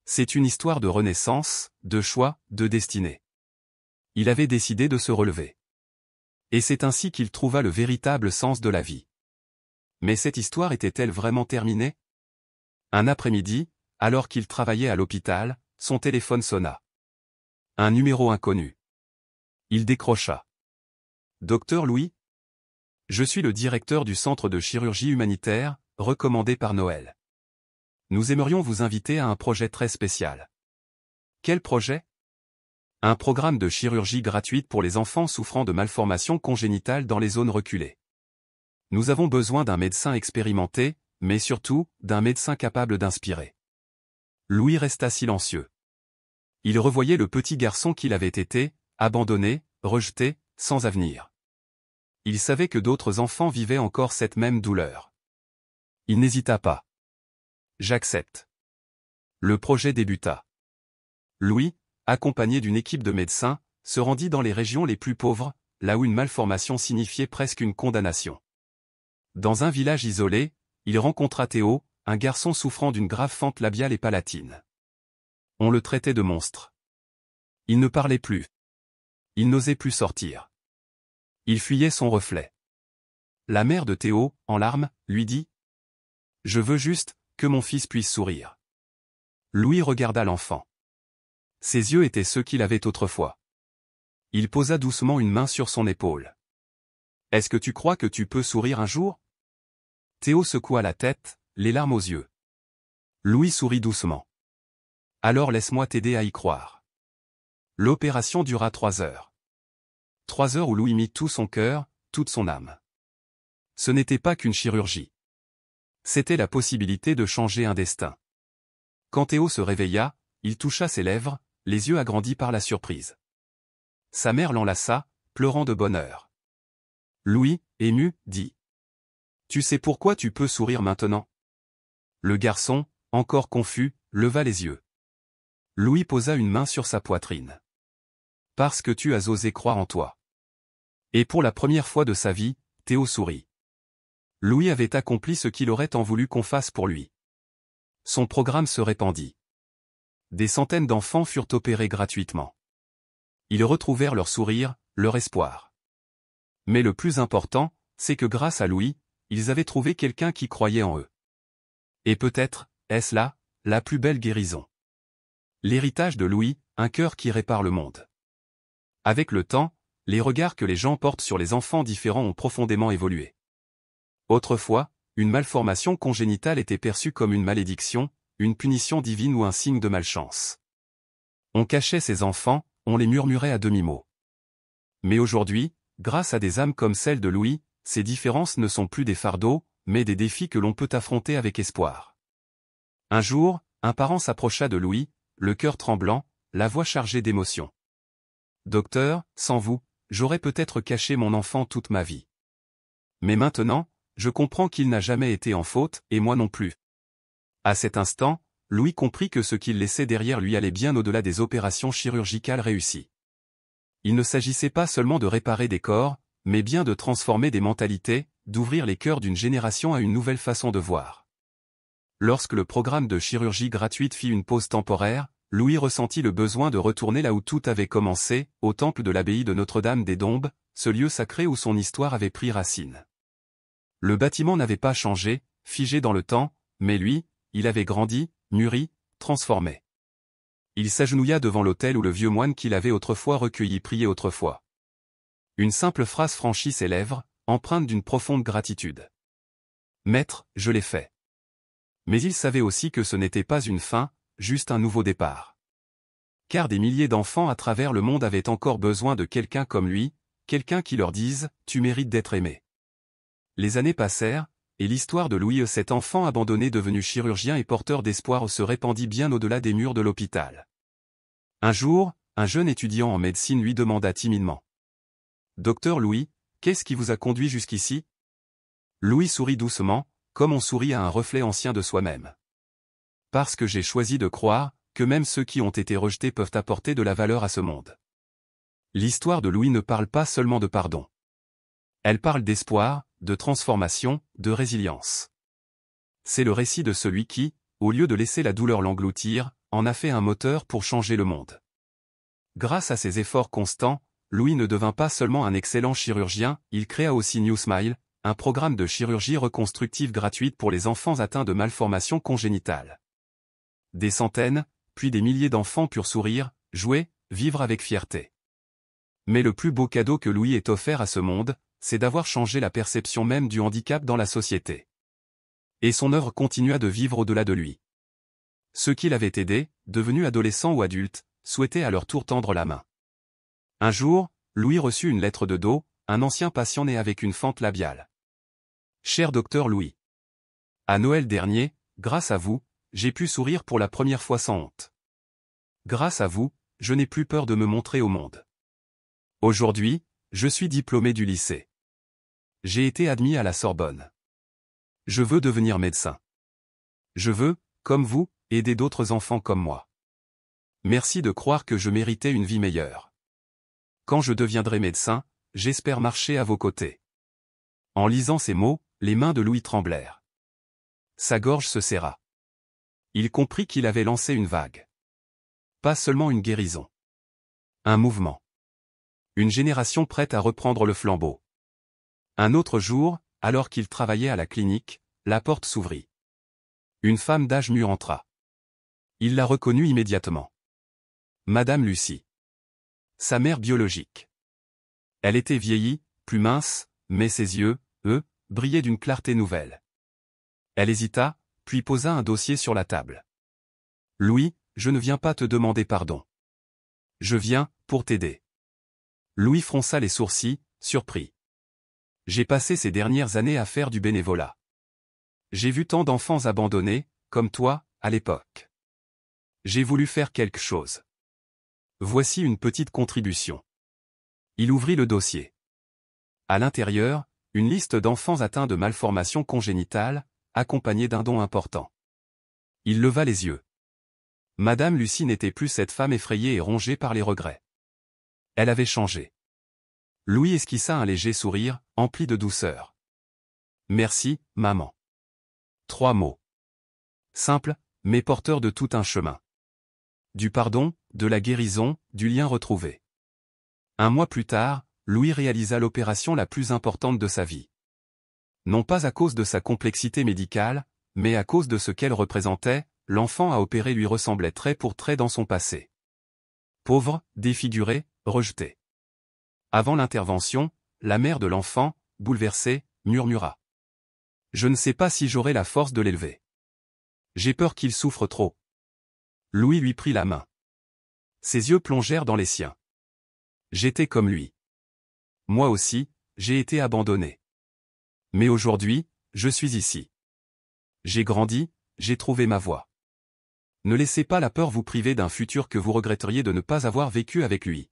S1: C'est une histoire de renaissance, de choix, de destinée. Il avait décidé de se relever. Et c'est ainsi qu'il trouva le véritable sens de la vie. Mais cette histoire était-elle vraiment terminée? Un après-midi, alors qu'il travaillait à l'hôpital, son téléphone sonna. Un numéro inconnu. Il décrocha. « Docteur Louis? Je suis le directeur du centre de chirurgie humanitaire, recommandé par Noël. Nous aimerions vous inviter à un projet très spécial. » Quel projet? Un programme de chirurgie gratuite pour les enfants souffrant de malformations congénitales dans les zones reculées. Nous avons besoin d'un médecin expérimenté, mais surtout, d'un médecin capable d'inspirer. Louis resta silencieux. Il revoyait le petit garçon qu'il avait été, abandonné, rejeté, sans avenir. Il savait que d'autres enfants vivaient encore cette même douleur. Il n'hésita pas. « J'accepte. » Le projet débuta. Louis, accompagné d'une équipe de médecins, se rendit dans les régions les plus pauvres, là où une malformation signifiait presque une condamnation. Dans un village isolé, il rencontra Théo, un garçon souffrant d'une grave fente labiale et palatine. On le traitait de monstre. Il ne parlait plus. Il n'osait plus sortir. Il fuyait son reflet. La mère de Théo, en larmes, lui dit « Je veux juste que mon fils puisse sourire. » Louis regarda l'enfant. Ses yeux étaient ceux qu'il avait autrefois. Il posa doucement une main sur son épaule. « Est-ce que tu crois que tu peux sourire un jour ?» Théo secoua la tête, les larmes aux yeux. Louis sourit doucement. « Alors laisse-moi t'aider à y croire. » L'opération dura 3 heures. 3 heures où Louis mit tout son cœur, toute son âme. Ce n'était pas qu'une chirurgie. C'était la possibilité de changer un destin. Quand Théo se réveilla, il toucha ses lèvres, les yeux agrandis par la surprise. Sa mère l'enlaça, pleurant de bonheur. Louis, ému, dit « Tu sais pourquoi tu peux sourire maintenant ?» Le garçon, encore confus, leva les yeux. Louis posa une main sur sa poitrine. « Parce que tu as osé croire en toi. » Et pour la première fois de sa vie, Théo sourit. Louis avait accompli ce qu'il aurait tant voulu qu'on fasse pour lui. Son programme se répandit. Des centaines d'enfants furent opérés gratuitement. Ils retrouvèrent leur sourire, leur espoir. Mais le plus important, c'est que grâce à Louis, ils avaient trouvé quelqu'un qui croyait en eux. Et peut-être, est-ce là, la plus belle guérison. L'héritage de Louis, un cœur qui répare le monde. Avec le temps, les regards que les gens portent sur les enfants différents ont profondément évolué. Autrefois, une malformation congénitale était perçue comme une malédiction, une punition divine ou un signe de malchance. On cachait ces enfants, on les murmurait à demi-mot. Mais aujourd'hui, grâce à des âmes comme celle de Louis, ces différences ne sont plus des fardeaux, mais des défis que l'on peut affronter avec espoir. Un jour, un parent s'approcha de Louis, le cœur tremblant, la voix chargée d'émotion. « Docteur, sans vous, j'aurais peut-être caché mon enfant toute ma vie. Mais maintenant, je comprends qu'il n'a jamais été en faute, et moi non plus. » À cet instant, Louis comprit que ce qu'il laissait derrière lui allait bien au-delà des opérations chirurgicales réussies. Il ne s'agissait pas seulement de réparer des corps, mais bien de transformer des mentalités, d'ouvrir les cœurs d'une génération à une nouvelle façon de voir. Lorsque le programme de chirurgie gratuite fit une pause temporaire, Louis ressentit le besoin de retourner là où tout avait commencé, au temple de l'abbaye de Notre-Dame des Dombes, ce lieu sacré où son histoire avait pris racine. Le bâtiment n'avait pas changé, figé dans le temps, mais lui, il avait grandi, mûri, transformé. Il s'agenouilla devant l'autel où le vieux moine qu'il avait autrefois recueilli priait autrefois. Une simple phrase franchit ses lèvres, empreinte d'une profonde gratitude. « Maître, je l'ai fait. » Mais il savait aussi que ce n'était pas une fin, juste un nouveau départ. Car des milliers d'enfants à travers le monde avaient encore besoin de quelqu'un comme lui, quelqu'un qui leur dise « Tu mérites d'être aimé ». Les années passèrent, et l'histoire de Louis, cet enfant abandonné devenu chirurgien et porteur d'espoir, se répandit bien au-delà des murs de l'hôpital. Un jour, un jeune étudiant en médecine lui demanda timidement. Docteur Louis, qu'est-ce qui vous a conduit jusqu'ici? Louis sourit doucement, comme on sourit à un reflet ancien de soi-même. Parce que j'ai choisi de croire que même ceux qui ont été rejetés peuvent apporter de la valeur à ce monde. L'histoire de Louis ne parle pas seulement de pardon. Elle parle d'espoir, de transformation, de résilience. C'est le récit de celui qui, au lieu de laisser la douleur l'engloutir, en a fait un moteur pour changer le monde. Grâce à ses efforts constants, Louis ne devint pas seulement un excellent chirurgien, il créa aussi New Smile, un programme de chirurgie reconstructive gratuite pour les enfants atteints de malformations congénitales. Des centaines, puis des milliers d'enfants purent sourire, jouer, vivre avec fierté. Mais le plus beau cadeau que Louis ait offert à ce monde, c'est d'avoir changé la perception même du handicap dans la société. Et son œuvre continua de vivre au-delà de lui. Ceux qui l'avaient aidé, devenus adolescents ou adultes, souhaitaient à leur tour tendre la main. Un jour, Louis reçut une lettre de Do, un ancien patient né avec une fente labiale. Cher docteur Louis. À Noël dernier, grâce à vous, j'ai pu sourire pour la première fois sans honte. Grâce à vous, je n'ai plus peur de me montrer au monde. Aujourd'hui, je suis diplômé du lycée. J'ai été admis à la Sorbonne. Je veux devenir médecin. Je veux, comme vous, aider d'autres enfants comme moi. Merci de croire que je méritais une vie meilleure. Quand je deviendrai médecin, j'espère marcher à vos côtés. En lisant ces mots, les mains de Louis tremblèrent. Sa gorge se serra. Il comprit qu'il avait lancé une vague. Pas seulement une guérison. Un mouvement. Une génération prête à reprendre le flambeau. Un autre jour, alors qu'il travaillait à la clinique, la porte s'ouvrit. Une femme d'âge mûr entra. Il la reconnut immédiatement. Madame Lucie. Sa mère biologique. Elle était vieillie, plus mince, mais ses yeux, eux, brillaient d'une clarté nouvelle. Elle hésita, puis posa un dossier sur la table. Louis, je ne viens pas te demander pardon. Je viens, pour t'aider. Louis fronça les sourcils, surpris. J'ai passé ces dernières années à faire du bénévolat. J'ai vu tant d'enfants abandonnés, comme toi, à l'époque. J'ai voulu faire quelque chose. Voici une petite contribution. Il ouvrit le dossier. À l'intérieur, une liste d'enfants atteints de malformations congénitales, accompagnée d'un don important. Il leva les yeux. Madame Lucie n'était plus cette femme effrayée et rongée par les regrets. Elle avait changé. Louis esquissa un léger sourire, empli de douceur. Merci, maman. 3 mots. Simples, mais porteurs de tout un chemin. Du pardon, de la guérison, du lien retrouvé. 1 mois plus tard, Louis réalisa l'opération la plus importante de sa vie. Non pas à cause de sa complexité médicale, mais à cause de ce qu'elle représentait, l'enfant à opérer lui ressemblait trait pour trait dans son passé. Pauvre, défiguré, rejeté. Avant l'intervention, la mère de l'enfant, bouleversée, murmura. Je ne sais pas si j'aurai la force de l'élever. J'ai peur qu'il souffre trop. Louis lui prit la main. Ses yeux plongèrent dans les siens. J'étais comme lui. Moi aussi, j'ai été abandonné. Mais aujourd'hui, je suis ici. J'ai grandi, j'ai trouvé ma voie. Ne laissez pas la peur vous priver d'un futur que vous regretteriez de ne pas avoir vécu avec lui.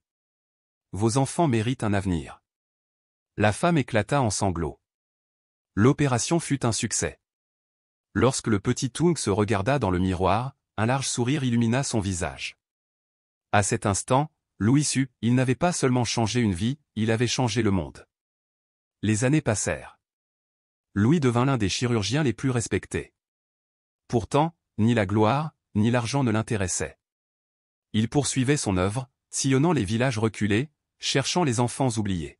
S1: Vos enfants méritent un avenir. La femme éclata en sanglots. L'opération fut un succès. Lorsque le petit Tung se regarda dans le miroir, un large sourire illumina son visage. À cet instant, Louis sut, il n'avait pas seulement changé une vie, il avait changé le monde. Les années passèrent. Louis devint l'un des chirurgiens les plus respectés. Pourtant, ni la gloire, ni l'argent ne l'intéressaient. Il poursuivait son œuvre, sillonnant les villages reculés, cherchant les enfants oubliés.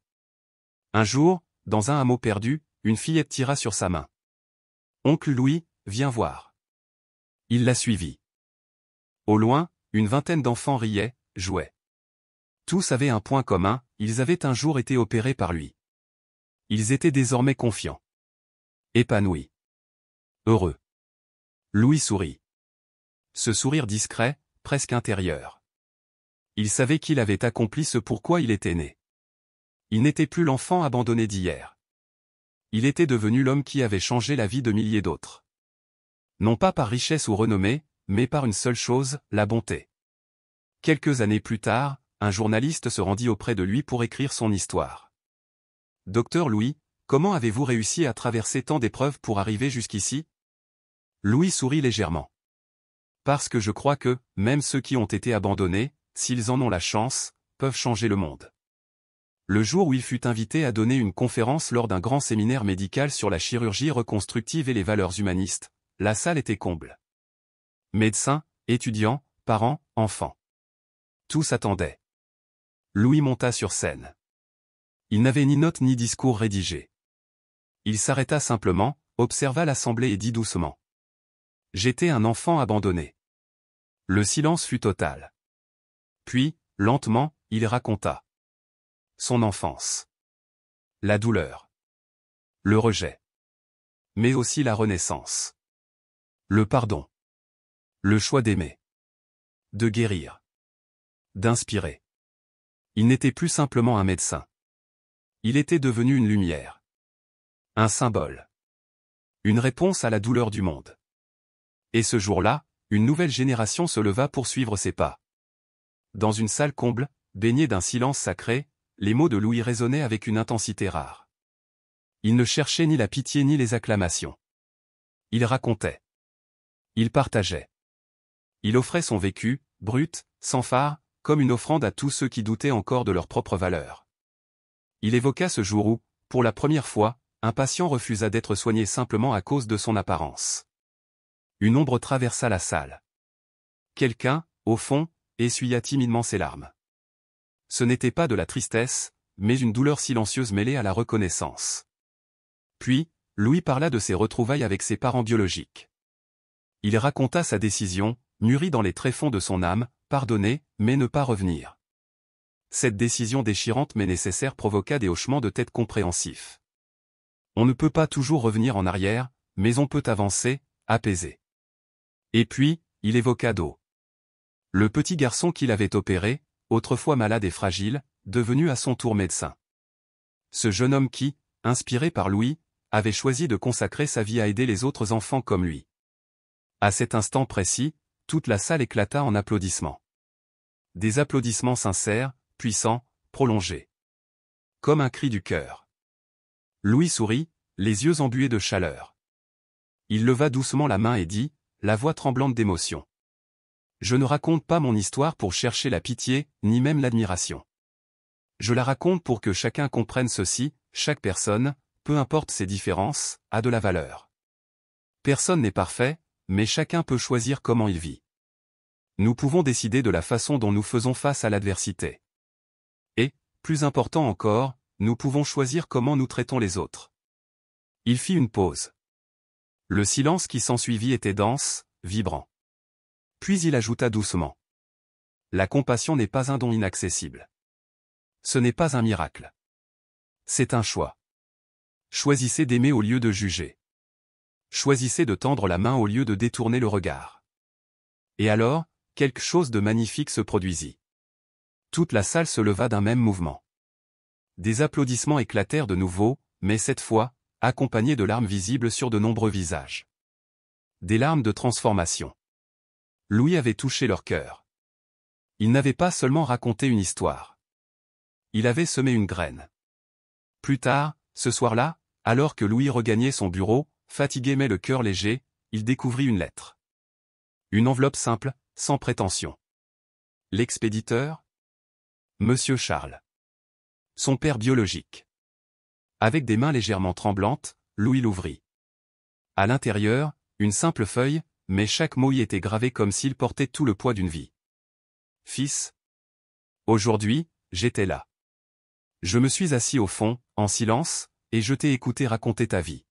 S1: Un jour, dans un hameau perdu, une fillette tira sur sa main. « Oncle Louis, viens voir. » Il la suivit. Au loin, une vingtaine d'enfants riaient, jouaient. Tous avaient un point commun, ils avaient un jour été opérés par lui. Ils étaient désormais confiants. Épanouis. Heureux. Louis sourit. Ce sourire discret, presque intérieur. Il savait qu'il avait accompli ce pourquoi il était né. Il n'était plus l'enfant abandonné d'hier. Il était devenu l'homme qui avait changé la vie de milliers d'autres. Non pas par richesse ou renommée, mais par une seule chose, la bonté. Quelques années plus tard, un journaliste se rendit auprès de lui pour écrire son histoire. « Docteur Louis, comment avez-vous réussi à traverser tant d'épreuves pour arriver jusqu'ici » Louis sourit légèrement. « Parce que je crois que, même ceux qui ont été abandonnés, s'ils en ont la chance, peuvent changer le monde. » Le jour où il fut invité à donner une conférence lors d'un grand séminaire médical sur la chirurgie reconstructive et les valeurs humanistes, la salle était comble. Médecins, étudiants, parents, enfants. Tous attendaient. Louis monta sur scène. Il n'avait ni notes ni discours rédigés. Il s'arrêta simplement, observa l'assemblée et dit doucement. « J'étais un enfant abandonné. » Le silence fut total. Puis, lentement, il raconta. Son enfance. La douleur. Le rejet. Mais aussi la renaissance. Le pardon. Le choix d'aimer. De guérir. D'inspirer. Il n'était plus simplement un médecin. Il était devenu une lumière. Un symbole. Une réponse à la douleur du monde. Et ce jour-là, une nouvelle génération se leva pour suivre ses pas. Dans une salle comble, baignée d'un silence sacré, les mots de Louis résonnaient avec une intensité rare. Il ne cherchait ni la pitié ni les acclamations. Il racontait. Il partageait. Il offrait son vécu, brut, sans phare, comme une offrande à tous ceux qui doutaient encore de leur propre valeur. Il évoqua ce jour où, pour la première fois, un patient refusa d'être soigné simplement à cause de son apparence. Une ombre traversa la salle. Quelqu'un, au fond, essuya timidement ses larmes. Ce n'était pas de la tristesse, mais une douleur silencieuse mêlée à la reconnaissance. Puis, Louis parla de ses retrouvailles avec ses parents biologiques. Il raconta sa décision, mûrie dans les tréfonds de son âme, pardonner, mais ne pas revenir. Cette décision déchirante mais nécessaire provoqua des hochements de tête compréhensifs. On ne peut pas toujours revenir en arrière, mais on peut avancer, apaiser. Et puis, il évoqua Do. Le petit garçon qu'il avait opéré, autrefois malade et fragile, devenu à son tour médecin. Ce jeune homme qui, inspiré par Louis, avait choisi de consacrer sa vie à aider les autres enfants comme lui. À cet instant précis, toute la salle éclata en applaudissements. Des applaudissements sincères, puissants, prolongés. Comme un cri du cœur. Louis sourit, les yeux embués de chaleur. Il leva doucement la main et dit, la voix tremblante d'émotion. Je ne raconte pas mon histoire pour chercher la pitié, ni même l'admiration. Je la raconte pour que chacun comprenne ceci, chaque personne, peu importe ses différences, a de la valeur. Personne n'est parfait, mais chacun peut choisir comment il vit. Nous pouvons décider de la façon dont nous faisons face à l'adversité. Et, plus important encore, nous pouvons choisir comment nous traitons les autres. Il fit une pause. Le silence qui s'ensuivit était dense, vibrant. Puis il ajouta doucement. La compassion n'est pas un don inaccessible. Ce n'est pas un miracle. C'est un choix. Choisissez d'aimer au lieu de juger. Choisissez de tendre la main au lieu de détourner le regard. Et alors, quelque chose de magnifique se produisit. Toute la salle se leva d'un même mouvement. Des applaudissements éclatèrent de nouveau, mais cette fois, accompagnés de larmes visibles sur de nombreux visages. Des larmes de transformation. Louis avait touché leur cœur. Il n'avait pas seulement raconté une histoire. Il avait semé une graine. Plus tard, ce soir-là, alors que Louis regagnait son bureau, fatigué mais le cœur léger, il découvrit une lettre. Une enveloppe simple, sans prétention. L'expéditeur ? Monsieur Charles. Son père biologique. Avec des mains légèrement tremblantes, Louis l'ouvrit. À l'intérieur, une simple feuille, mais chaque mot y était gravé comme s'il portait tout le poids d'une vie. Fils. Aujourd'hui, j'étais là. Je me suis assis au fond, en silence, et je t'ai écouté raconter ta vie.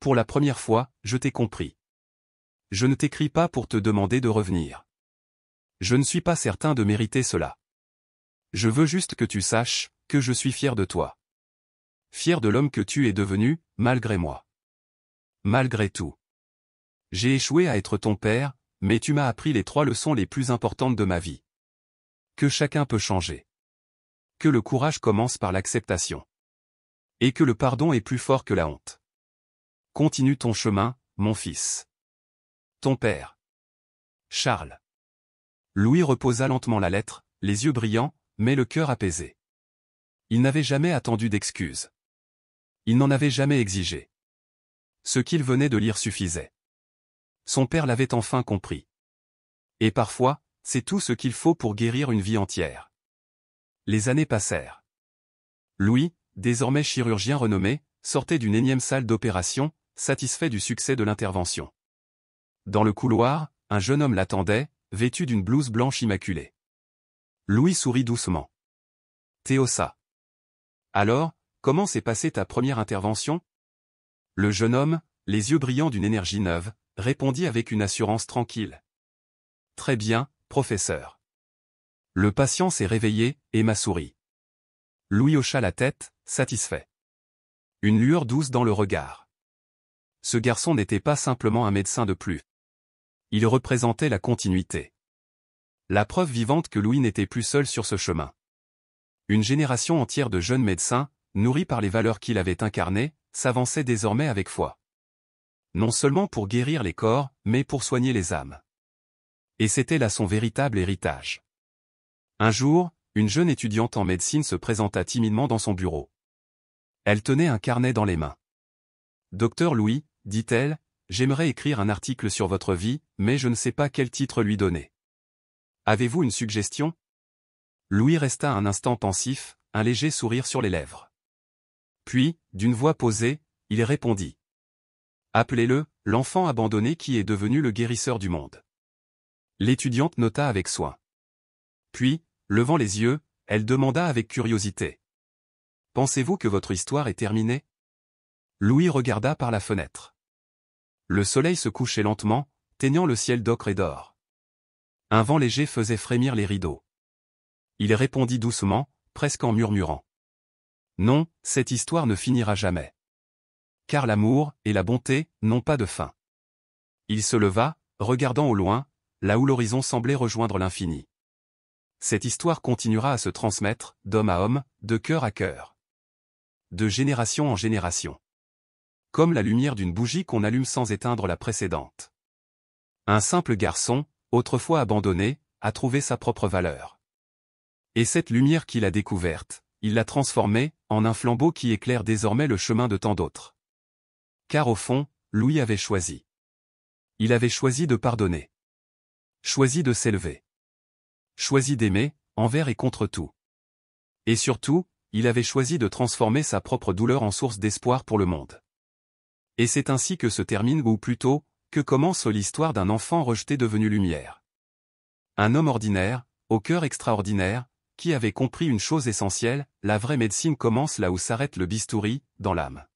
S1: Pour la première fois, je t'ai compris. Je ne t'écris pas pour te demander de revenir. Je ne suis pas certain de mériter cela. Je veux juste que tu saches que je suis fier de toi. Fier de l'homme que tu es devenu, malgré moi. Malgré tout. J'ai échoué à être ton père, mais tu m'as appris les 3 leçons les plus importantes de ma vie. Que chacun peut changer. Que le courage commence par l'acceptation. Et que le pardon est plus fort que la honte. Continue ton chemin, mon fils. Ton père. Charles. Louis reposa lentement la lettre, les yeux brillants, mais le cœur apaisé. Il n'avait jamais attendu d'excuses. Il n'en avait jamais exigé. Ce qu'il venait de lire suffisait. Son père l'avait enfin compris. Et parfois, c'est tout ce qu'il faut pour guérir une vie entière. Les années passèrent. Louis, désormais chirurgien renommé, sortait d'une énième salle d'opération, satisfait du succès de l'intervention. Dans le couloir, un jeune homme l'attendait, vêtu d'une blouse blanche immaculée. Louis sourit doucement. Théosa. Alors, comment s'est passée ta première intervention? Le jeune homme, les yeux brillants d'une énergie neuve, répondit avec une assurance tranquille. Très bien, professeur. Le patient s'est réveillé, et m'a souri. Louis hocha la tête, satisfait. Une lueur douce dans le regard. Ce garçon n'était pas simplement un médecin de plus. Il représentait la continuité. La preuve vivante que Louis n'était plus seul sur ce chemin. Une génération entière de jeunes médecins, nourris par les valeurs qu'il avait incarnées, s'avançait désormais avec foi. Non seulement pour guérir les corps, mais pour soigner les âmes. Et c'était là son véritable héritage. Un jour, une jeune étudiante en médecine se présenta timidement dans son bureau. Elle tenait un carnet dans les mains. « Docteur Louis, dit-elle, j'aimerais écrire un article sur votre vie, mais je ne sais pas quel titre lui donner. Avez-vous une suggestion ?» Louis resta un instant pensif, un léger sourire sur les lèvres. Puis, d'une voix posée, il répondit. « Appelez-le, l'enfant abandonné qui est devenu le guérisseur du monde. » L'étudiante nota avec soin. Puis, levant les yeux, elle demanda avec curiosité. « Pensez-vous que votre histoire est terminée ?» Louis regarda par la fenêtre. Le soleil se couchait lentement, teignant le ciel d'ocre et d'or. Un vent léger faisait frémir les rideaux. Il répondit doucement, presque en murmurant. « Non, cette histoire ne finira jamais. Car l'amour et la bonté n'ont pas de fin. » Il se leva, regardant au loin, là où l'horizon semblait rejoindre l'infini. Cette histoire continuera à se transmettre, d'homme à homme, de cœur à cœur. De génération en génération. Comme la lumière d'une bougie qu'on allume sans éteindre la précédente. Un simple garçon, autrefois abandonné, a trouvé sa propre valeur. Et cette lumière qu'il a découverte, il l'a transformée en un flambeau qui éclaire désormais le chemin de tant d'autres. Car au fond, Louis avait choisi. Il avait choisi de pardonner. Choisi de s'élever. Choisi d'aimer, envers et contre tout. Et surtout, il avait choisi de transformer sa propre douleur en source d'espoir pour le monde. Et c'est ainsi que se termine ou plutôt, que commence l'histoire d'un enfant rejeté devenu lumière. Un homme ordinaire, au cœur extraordinaire, qui avait compris une chose essentielle, la vraie médecine commence là où s'arrête le bistouri, dans l'âme.